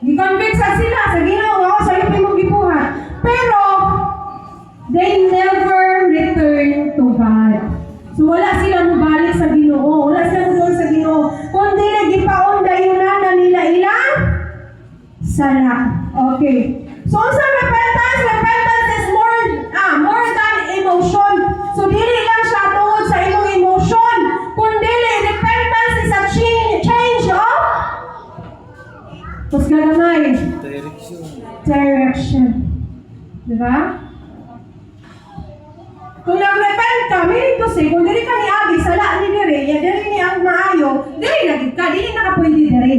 Gi-convict sa sila, sa Ginoo, ako sayo pa yung gibuhat. Pero, they never return to God. So wala sila mabalik sa Ginoo, wala sila mabalik sa Ginoo. Kundi nagipaon dayunan na nila ilang sala. Okay. So sa repentance is more than emotion. So dili lang siya tungod sa imong emotion, kundi repentance is a change of Tapos gagamay. Direction. Diba? Kung nag-repent ka, meaning to say, kung dili ka ni Abi, sala ni dire, yan dili ni ang maayo, dili nagig ka, dili nakapwede dire.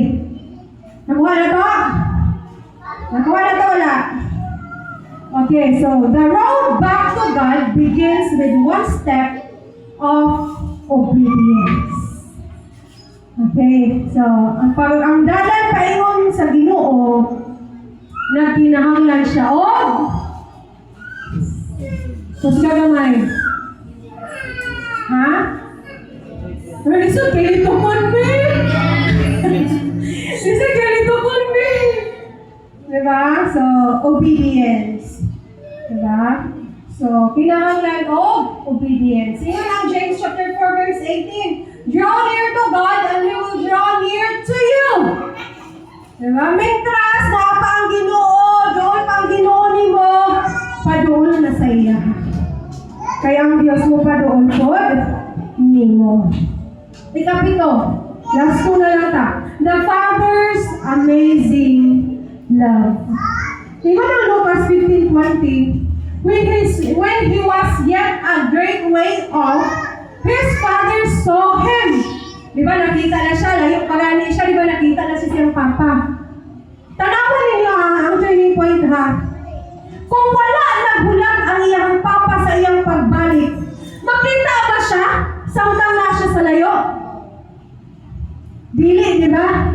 Nakuha na to? Nakuha na to, wala? Okay, so the road back to God begins with one step of obedience. Okay, so ang dalan paingon sa Ginoo, nagkinahanglan siya o tapos gagamay. Ha? Pero lisod kayo nito konbi. Lisod kayo nito konbi. Diba? So, obedience. Diba? So, kinahanglan o obedience. Ingon ang James chapter 4 verse 18. Draw near to God and He will draw near to you. Diba? Mintras na pa ang Ginoo, doon pa ang Ginoo ni mo, padoon na sa iya. Kaya ang Diyos mo padoon po, ni mo. Ikapito, last ko na lang ta. The Father's amazing love. Tingnan ang Lucas 15:20. When he was yet a great way off, his father saw him. Di ba nakita na siya, layo pagani siya, di ba nakita na si siyang papa. Tanawan ninyo ang turning point ha. Kung wala naghulat ang iyang papa sa iyang pagbalik, makita ba siya? Samtang na siya sa layo? Dili, di ba?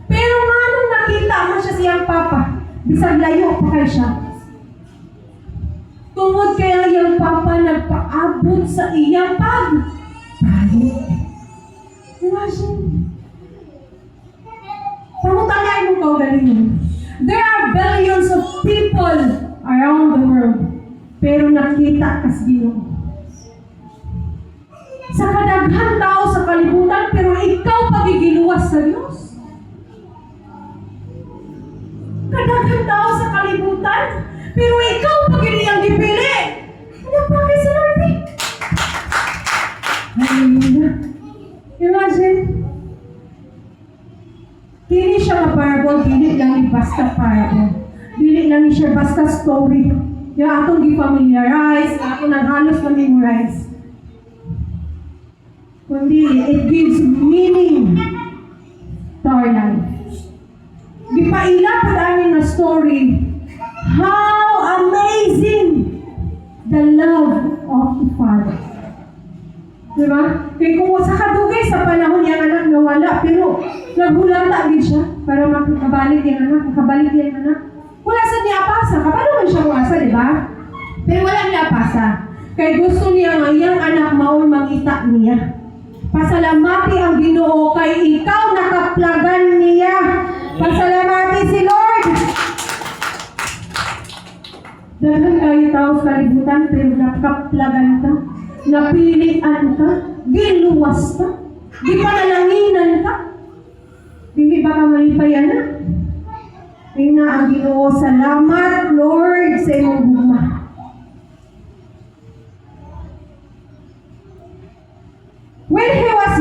Pero nga nung nakita mo siya sa iyang papa, bisag layo pa kay siya. Tungod kaya iyang papa nagpaabot sa iyang pagbalik. Imagine. Pamutalain mo ko galing. There are billions of people around the world, pero nakita kas Ginoo. Sa kadaghan tao sa kalibutan, pero ikaw pagigiluwas sa Diyos. Kadaghan tao sa kalibutan, pero ikaw pagiliyang gipili. Ano pa kay sa Lord? Hallelujah. Imagine. Dili siya nga parable, dili lang ni basta parable. Dili lang ni siya basta story. Yung atong gi-familiarize, atong nang halos na-memorize. Kundi, it gives meaning to our life. Gipaila po namin na story, how amazing the love of the Father. Diba? Kaya kung sa kadugay sa panahon yung anak nawala, pero naghulata din siya para makabalik yung anak, makabalik yung anak. Wala sa niya apasa, kapano man siya kuasa, diba? Pero wala niya apasa. Kaya gusto niya nga iyang anak maon mangita niya. Pasalamati ang Ginoo kay ikaw nakaplagan niya. Pasalamati si Lord. Dahil kayo tao sa kalibutan, pero nakaplagan ka. Napilian ka, giluwas ka, di panalanginan ka, hindi ba ka malipayan na? Ina ang Ginoo, salamat Lord sa iyong guma. When he was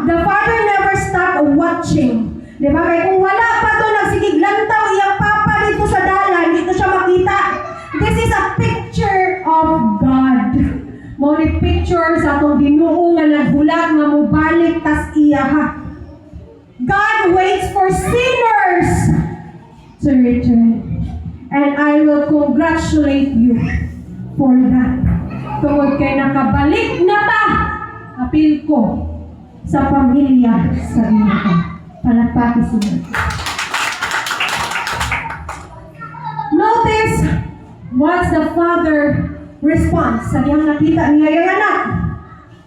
the Father never stopped watching. Di ba? Kaya kung wala pa to, nagsigiglantaw iyang papa dito sa dalan, dito siya makita. This is a picture mo ni picture sa atong Ginoo nga naghulat nga mobalik tas iya ha. God waits for sinners to return. And I will congratulate you for that. Tungod kay nakabalik na ta, apil ko sa pamilya sa Ginoo. Palakpakin sila. Notice what's the father response. Sa diyang nakita niya yung anak.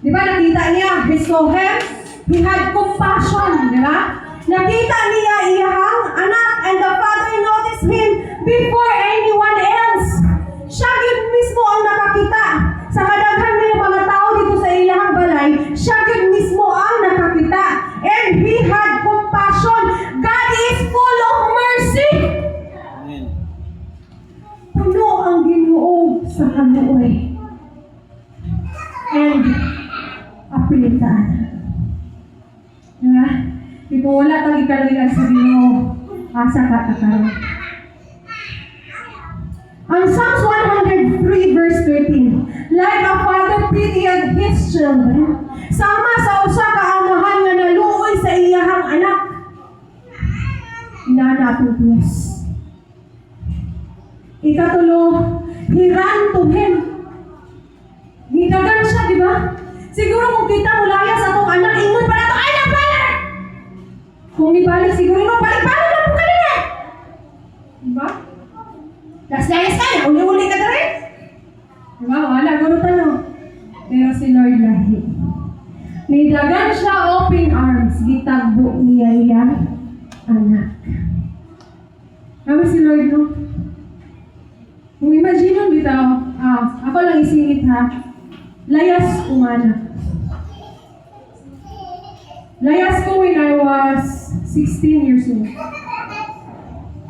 Di ba nakita niya? He saw him. He had compassion. Di ba? Nakita niya iyang anak and the father noticed him before anyone else. Siya yun mismo ang nakakita. Sa kadaghan ng mga tao dito sa ilang balay, siya yun mismo ang nakakita. And he had compassion. God is full of mercy. Amen. Puno ang Ginoo sa kaluoy. And apilitan. Diba? Ito wala kang ikaluyan sa Ginoo. Asa ka takaroon. On Psalms 103 verse 13, like a father pitied his children, sama sa usa ka amahan nga naluoy sa iyahang anak. Inana atong Diyos. Ikatulo, he ran to him. Nidagan siya, di ba? Siguro kung kita mulaya sa atong anak, ingon pa na ito, anak, balik! Kung ibalik, siguro no, balik na po ka nila! Di ba? Layas ka na, uli-uli ka na rin. Di ba? Wala, guro tayo. Pero si Lord lahi. Nidagan siya open arms, gitagbo niya iyang anak. Kami si Lord, no? Kung imagine mo bitaw, ako lang isingit ha, layas ko anak. Layas ko when I was 16 years old.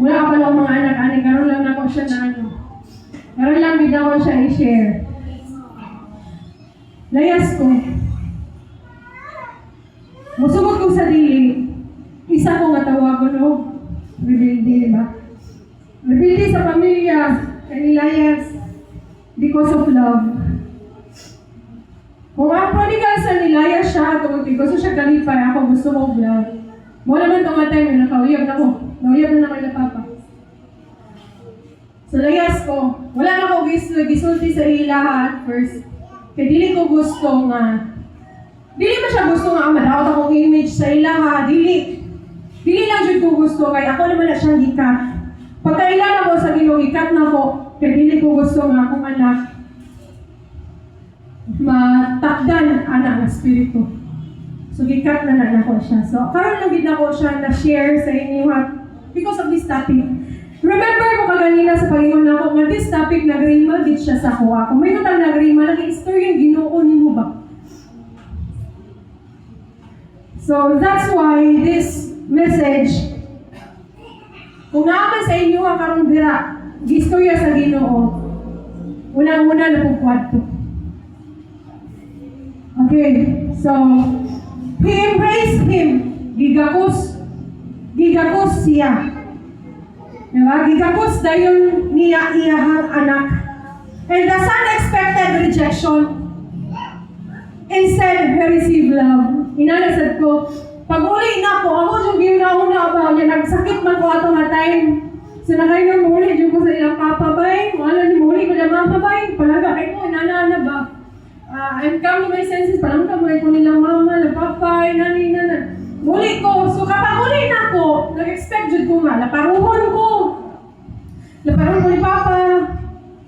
Wala ka palang mga anak-anak, karoon lang ako siya na ano. Karoon lang bitaw ko siya i-share. Layas ko. Musugod ko sa dili, isa ko nga tawag ko, no? Rebelde, ba? Rebelde sa pamilya, kanilayas, because of love. Kung ako ni ka sa nilayas siya, tungkol gusto siya kalipay, ako gusto ko vlog. Mo naman itong time, nakauyab na ko. Nauyab na naman na papa. So layas ko, wala na ko gisulti sa ilaha at first. Kaya dili ko gusto nga, dili ba siya gusto nga madawat akong image sa ilaha, dili lang dyan ko gusto, kaya ako naman na siyang gikat. Pagkailan ako sa Ginoo, ikat na ko, kaya dili ko gusto nga akong anak matakdan anak ng spirito. So, gikat na ko siya. So, karon lang gid ako siya na-share sa inyo because of this topic. Remember ko kaganina sa Panginoon na ako, nga this topic nagrima gid siya sa kuha. Kung may matang nagrima, nag-istorya yung Ginoo nimo ba? So, that's why this message, kung naman sa inyo ang karong dira, gistorya sa Ginoo, unang-una na kong kwadto. Okay, so, he embraced him. Gigakos siya. Diba? Gigakos dayon niya iyahang anak. And the son expected rejection. Instead, he received love. Inanasad ko, pag uli na ako yung ginauna ba, niya nagsakit man ko ato nga time. So nakay nang muli, yung ko sa ilang papabay, wala ni muli ko na mamabay, palaga kay ko, inana ba. I'm come to my senses, parang kamay ko nilang mama, napapay, nani. Muli ko, so kapag muli na ako, nag-expect dyan ko nga, laparuhon ko. Laparuhon ko ni papa,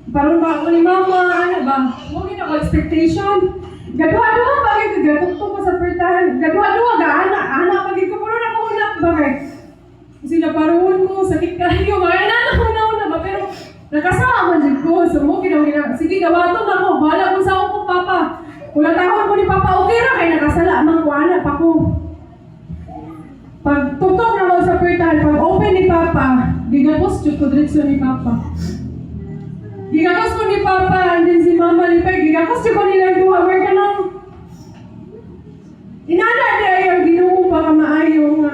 laparuhon ba ako ni mama, ano ba, muli na ako expectation. Gaduha-duha bagay ko, gatukto ko sa pertahan. Gaduha-duha ga, anak bagay ko, pero nakuunak bagay. Kasi laparuhon ko, sakit kayo, mga inanak ba, pero nakasama man dyan ko, so mo, sige, gawaton ako, bahala ko sa ako, papa. Kulatahon ko ni papa, okay ra, kaya nakasala, mang kuana pa ko. Pag tutok na ako sa pertahan, pag open ni papa, gigapos ko diretso ni papa. Gigakos ko ni Papa, and then si Mama ni Peg, gigakos ko nilang duha, where ka lang? Inana niya yung Ginoo para maayo nga.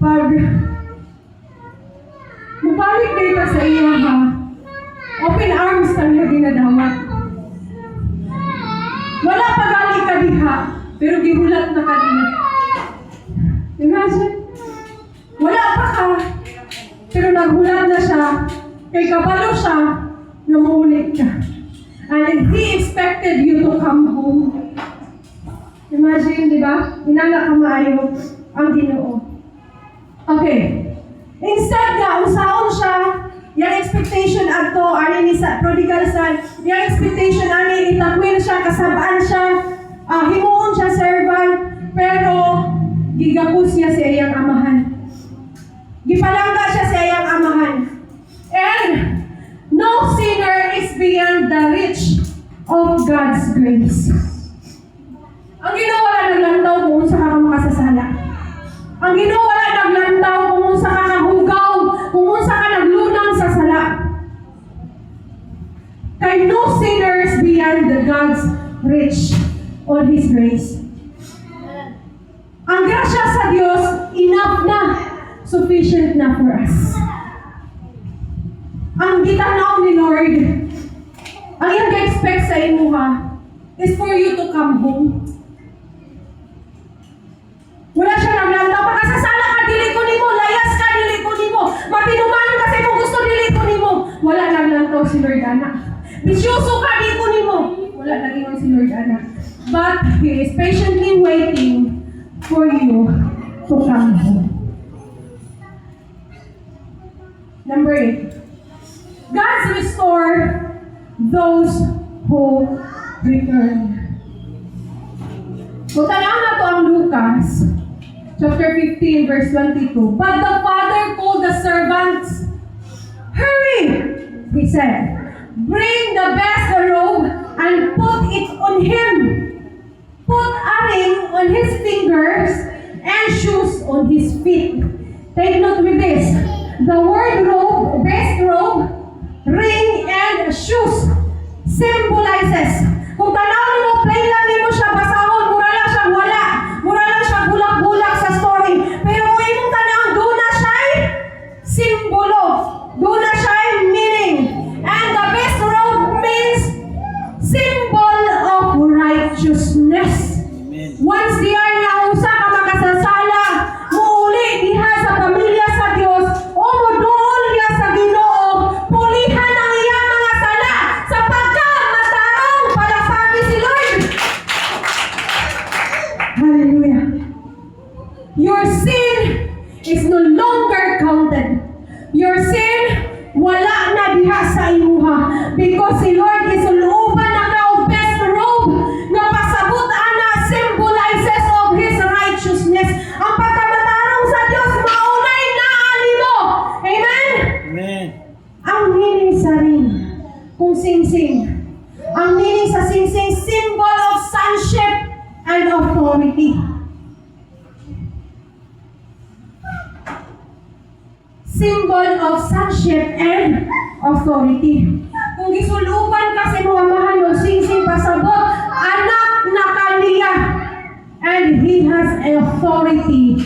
Pag mabalik dito sa iya ha, open arms kang niya ginadawat. pero gihulat na kanina. Imagine, wala pa ka, pero naghulat na siya, kay kabalo siya, na maulit ka. And he expected you to come home. Imagine, di ba? Inala ka maayo ang Ginoo. Okay. Instead nga, usaon siya, yung expectation ato, ani ni sa prodigal son, yung expectation ani itakwil siya, kasabaan siya, himuon siya servant, pero gigapos niya sa iyang amahan. Gipalangga siya sa iyang amahan. And no sinner is beyond the reach of God's grace. Ang Ginoo wala naglantaw kung unsa ka makasasala. Ang Ginoo wala naglantaw kung unsa ka kahugaw, kung unsa ka naglunang sa sala. Kay no sinner is beyond the God's reach on His grace. Ang grasya sa Diyos, enough na, sufficient na for us. Ang gitanaw ni Lord, ang iyang ga-expect sa imuha is for you to come home. Wala siya naglantaw, makasasala ka, dili ko nimo, layas ka, dili ko nimo, matinumanon kasi mo gusto, dili ko nimo. Wala naglantaw si Lord anak. Bisyoso ka, dili ko nimo. Wala naging si Lord anak. But He is patiently waiting for you to come home. Number 8. God's restore those who return. So, tanaw na to ang Lucas, chapter 15, verse 22. But the father called the servants. Hurry, he said. Bring the best robe and put it on him. Put a ring on his fingers and shoes on his feet. Take note with this. The word robe, best robe, ring, and shoes symbolizes. Kung tanaw mo, plain lang mo siya basahon, mura lang siya wala. Mura lang siya bulak-bulak sa story. Pero kung imong tanaw, doon na siya simbolo. Doon na siya meaning. And the best robe means symbol of righteousness. Amen. Once diyan nga usa ka makasasala, muuli diha sa pamilya sa Dios, o moduol niya sa Ginoo, pulihan ang iyang mga sala sapagkat matarong palasabi si Lord. Hallelujah. Your sin is no longer counted. Your sin wala na diha sa imuha because si Lord is uluban na ka og best robe na pasabot ana symbolizes of His righteousness. Ang pagkamatarong sa Dios maunay na animo. Amen? Amen. Ang meaning sa ring, kung sing-sing. Ang meaning sa sing-sing, symbol of sonship and authority. Symbol of sonship and authority. Kung gisuluban ka sa mga mahal o sing-sing pasabot, anak na kaniya. And He has authority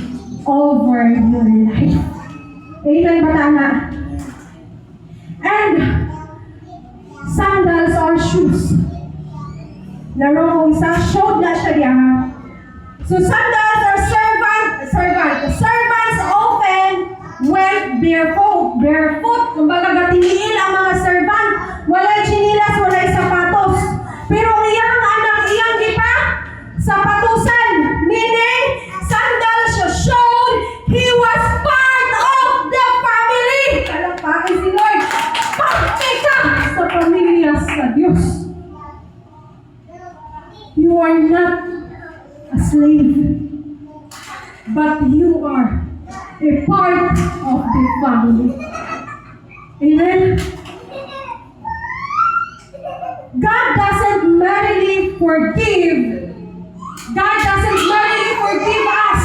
over your life. Amen ba tama? And sandals or shoes. Laro ko isa, showed na siya diya. So sandals are servants often went barefoot. Kumbaga gatiniil ang mga servant. Walay chinilas, walay sapatos. Pero iyang anak, iyang gipa, sapatusan. Meaning, sandals showed he was part of the family. Kalakpakin si Lord. Parte ka sa pamilya sa Diyos. You are not a slave, but you are a part of the family. Amen? God doesn't merely forgive. God doesn't merely forgive us.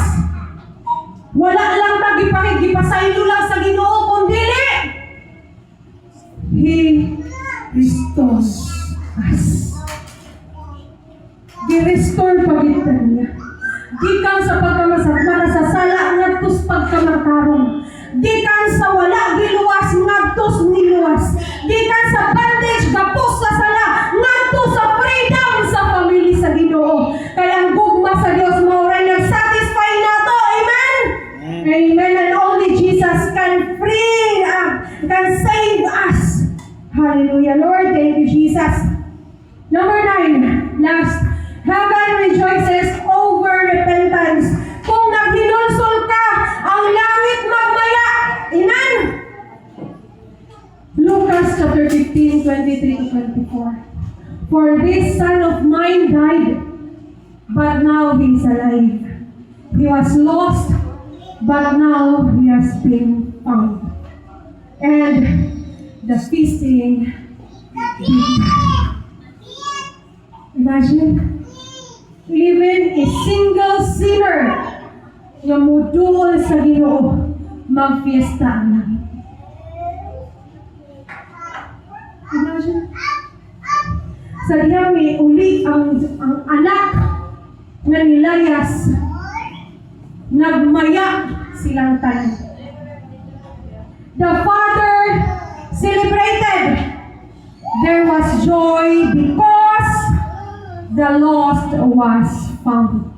Wala lang tagipakigipasaylo lang sa Ginoo, kundi He restores us. Gi-restore pagit niya. Gikan sa makasasala ngadtos pagkamatarong. Gikan sa wala giluwas ngadtos niluwas. Gikan sa bondage gapos sa sala ngadtos sa freedom sa family sa Ginoo. Kaya ang gugma Last, heaven rejoices over repentance. Kung naghinulsol ka, ang langit magmaya. Amen? Lucas chapter 15, 23 to 24. For this son of mine died, but now he is alive. He was lost, but now he has been found. And the feasting began. Imagine, even a single sinner na mudul sa Ginoo magfiesta ang langit. Imagine, sa diya may uli ang anak na nilayas, nagmaya silang tanan. The father celebrated. There was joy because the lost was found.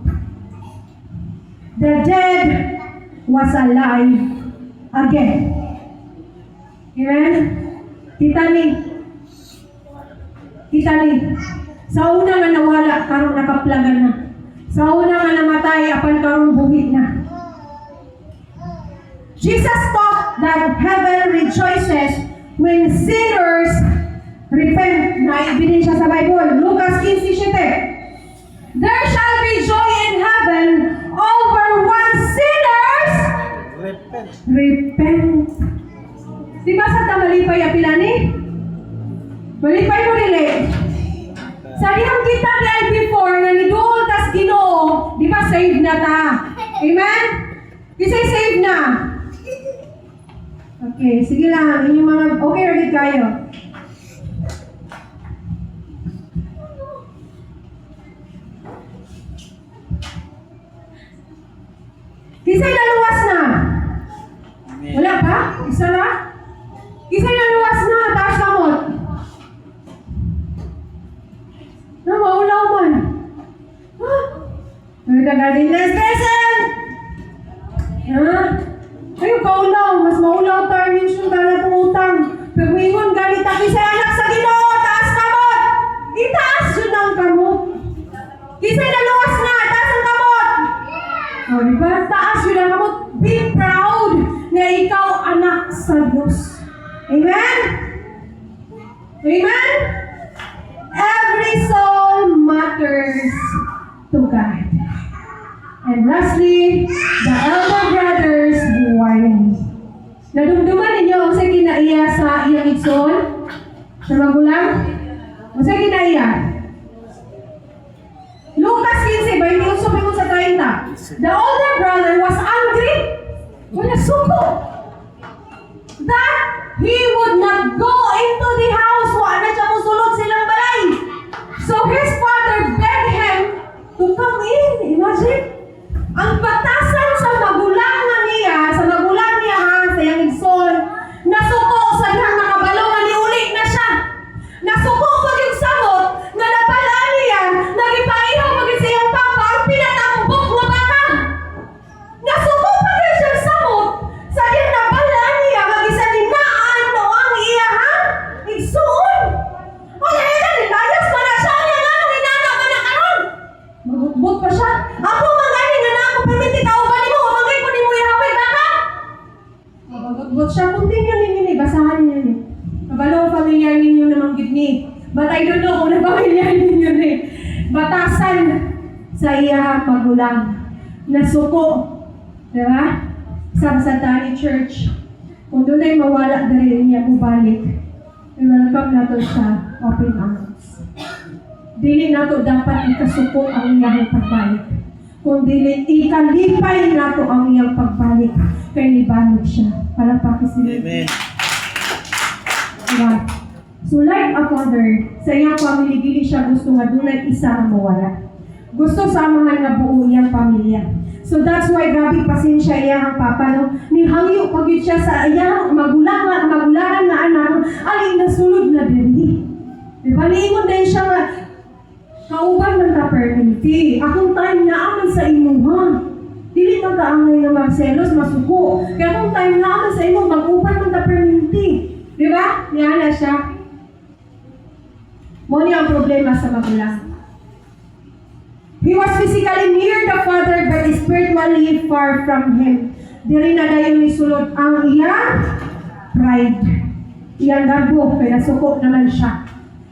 The dead was alive again. Amen? Kita ni. Sa una nga nawala, karong nakaplagan na. Sa una nga namatay, apan karong buhit na. Jesus taught that heaven rejoices when sinners repent. Naibinin siya sa Bible. Lucas 15:7. There shall be joy in heaven over one sinners repent. Di ba sa tamalipay apilani? Malipay mo dili. Sa dihang kita kay before nga niduol tas Ginoo, di ba save na ta? Amen? Kisay save na. Okay, sige lang. Inyong mga okay ready kayo. Kisay naluwas na. Wala pa? Isa na? Kisay naluwas na. Taas kamot. Na, maulaw man. Ha? Nagkagaling na present. Ha? Kayo kaulaw. Mas maulaw tayo minsan ka na utang. Pagwingon, galit ang kisay anak sa Ginoo. Taas kamot. Itaas yun ang kamot. Kisay naluwas na. Taas ang kamot. O, diba? Taas yun ang kamot. Be proud na ikaw anak sa Diyos. Amen? Amen? Every soul matters to God. And lastly, the elder brothers warning. Nadumduman ninyo ang sa kinaiya sa iyang igsoon? Sa magulang? O sa kinaiya? Lucas 15, 21 sa 30. The older brother was angry. Wala suko. That he would not go into the house. Wala na siya musulod silang balay. So his father begged him to come in. Imagine. Ang batasan sa magulang na niya, sa iyang igsoon, nasuko sa dihang nakabalo nga niuli na siya. Nasuko pag yung samot, nga napala niya, nagipaihaw pag sa iyang papa, ang pinatambok na baka. Nasuko pag yung siyang samot, sa dihang napala niya, mag-isa ninaan no ang iyahang igsoon. Wala ito, nilayas pa na siya, niya nga nung inana ka na karon. Magutbot pa siya. Ako magaling na ako, pamiti ka uban mo, magay ko ni mo ihaway baka. Magutbot siya, continue ninyo ni, basahan ninyo ni. Kabalo familiar ninyo namang gidni. But I don't know kung na-familiar ninyo ni. Batasan sa iyahang magulang. Nasuko. Diba? Sa Tani Church. Kung doon ay mawala na rin niya balik, welcome na to sa open arms. Dili na to dapat ikasuko ang iyang pagbalik. Kung dili, ikalipay na to ang iyang pagbalik. Kaya nibanod siya. Para pakisinig. Amen. Diba? So like a father, sa iyang family, dili siya gusto nga doon ay isa ang mawala. Gusto samahan nga buo iyang pamilya. So that's why grabe pasensya iyang papa, no? Nihangyo pag yun siya sa iyang magulangan na anak, alin na sulod na diri. Diba? Niingon din siya nga, kauban ng ka-permanente. Akong time na aman sa imo, ha? Dili man kaangay nga magselos, masuko. Kaya akong time na aman sa imo, mag-uban ng ka-permanente. Diba? Niyan na siya. Mo niya ang problema sa magulang. He was physically near the Father but spiritually far from Him. Diri na dayon ni sulod ang iyang pride. Iyang garbo, kaya nasuko naman siya.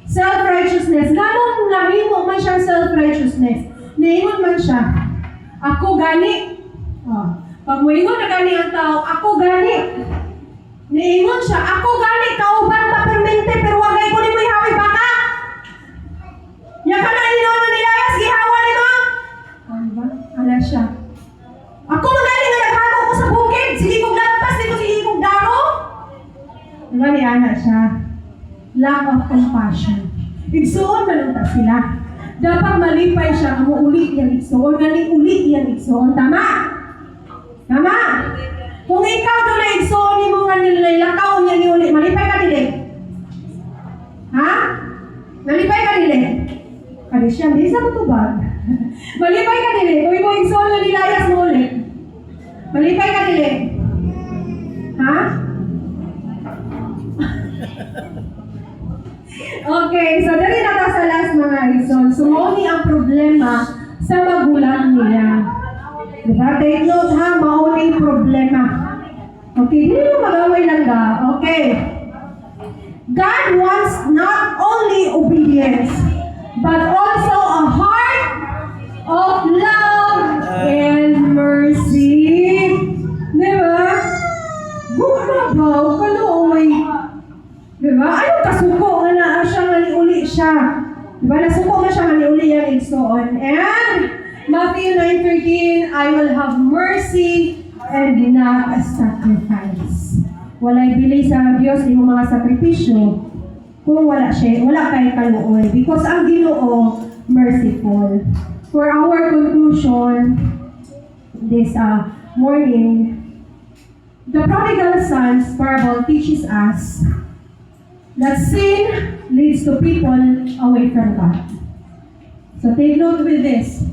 Self-righteousness. Ganong nahimo man siya self-righteousness. Niingon man siya, ako gani. Pag moingon na gani ang tao, ako gani. Niingon siya, ako gani, kauban pa permente, pero wagay ko ni mo ihawi baka. Yan ka na ino na nilayas, gihawa ni mo. Diba? Ala siya. Ako magaling na naghago ko sa bukid, sige kong lampas, dito sige kong daro. Diba ni Ana siya? Lack of compassion. Igsuon manunta sila. Dapat malipay siya, kamo uli yang igsuon, gani uli yang igsuon. Tama? Tama? Kung ikaw doon na igsuon ni mo nga nilalakaw niya ni uli, malipay ka nila. Ha? Malipay ka nila. Kali siya, di sa matubag. Malipay ka nila. Kung mo igsuon na nilayas mo uli. Malipay ka nila. Ha? Okay, so dali na ta sa last mga igsoon. Sumoni ang problema sa magulang nila. Diba? Take note ha, maunang problema. Okay, hindi mo magawin lang ga. Okay. God wants not only obedience, but also a heart of love and mercy. Diba? Gumabaw, kaluoy. Diba? Ayaw kasuko nga na siya uli siya. Diba? Nasuko na siya uli yung igsoon. And Matthew 9:13, I will have mercy and not a sacrifice. Walay bili sa Diyos yung mga sakripisyo kung wala kay kaluoy. Because ang Ginoo merciful. For our conclusion this morning, the prodigal son's parable teaches us that sin leads to people away from God. So take note with this.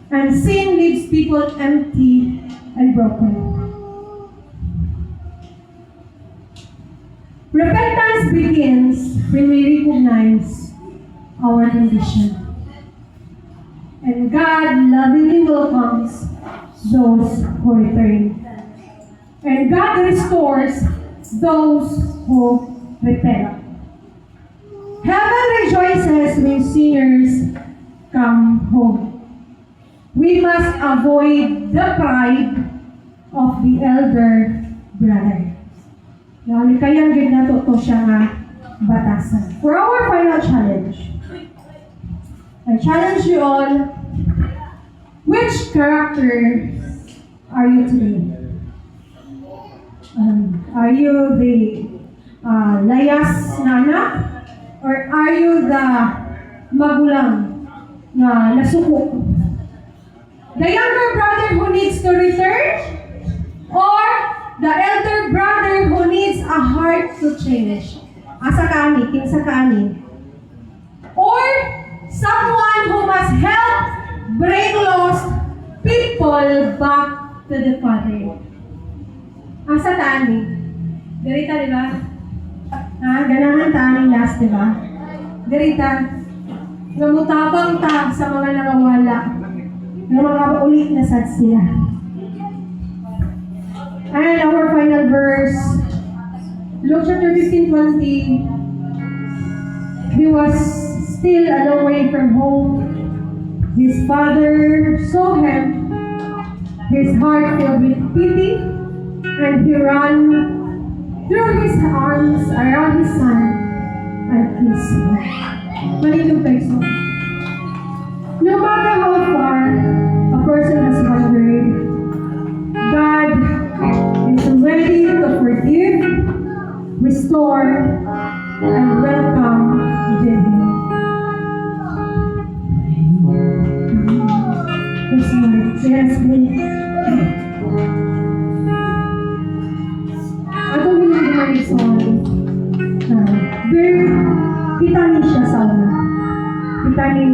And sin leaves people empty and broken. Repentance begins when we recognize our condition. And God lovingly welcomes those who return. And God restores those who repent. Heaven rejoices when sinners come home. We must avoid the pride of the elder brother. Kaya gid nato to siya nga batasan. For our final challenge, I challenge you all, which character are you today? Are you the layas na anak? Or are you the magulang na nasuko? The younger brother who needs to return, or the elder brother who needs a heart to change? Asa kani, kinsa kani? Or someone who must help bring lost people back to the Father? Asa tani? Garita, di ba? Ganahan tani last, di ba? Garita, namutabang ta sa mga nangawala. Na mga ulit na sad sila. And our final verse, Luke chapter 15:20. He was still a long way from home. His father saw him. His heart filled with pity, and he ran, threw his arms around his son, and kissed him. Maligong peso. No matter how far a person has wandered, God is ready to forgive, restore, and welcome them. Yes, Lord. Yes, please. Ako ginagawa ni Son. Kita ni siya sa una. Kita ni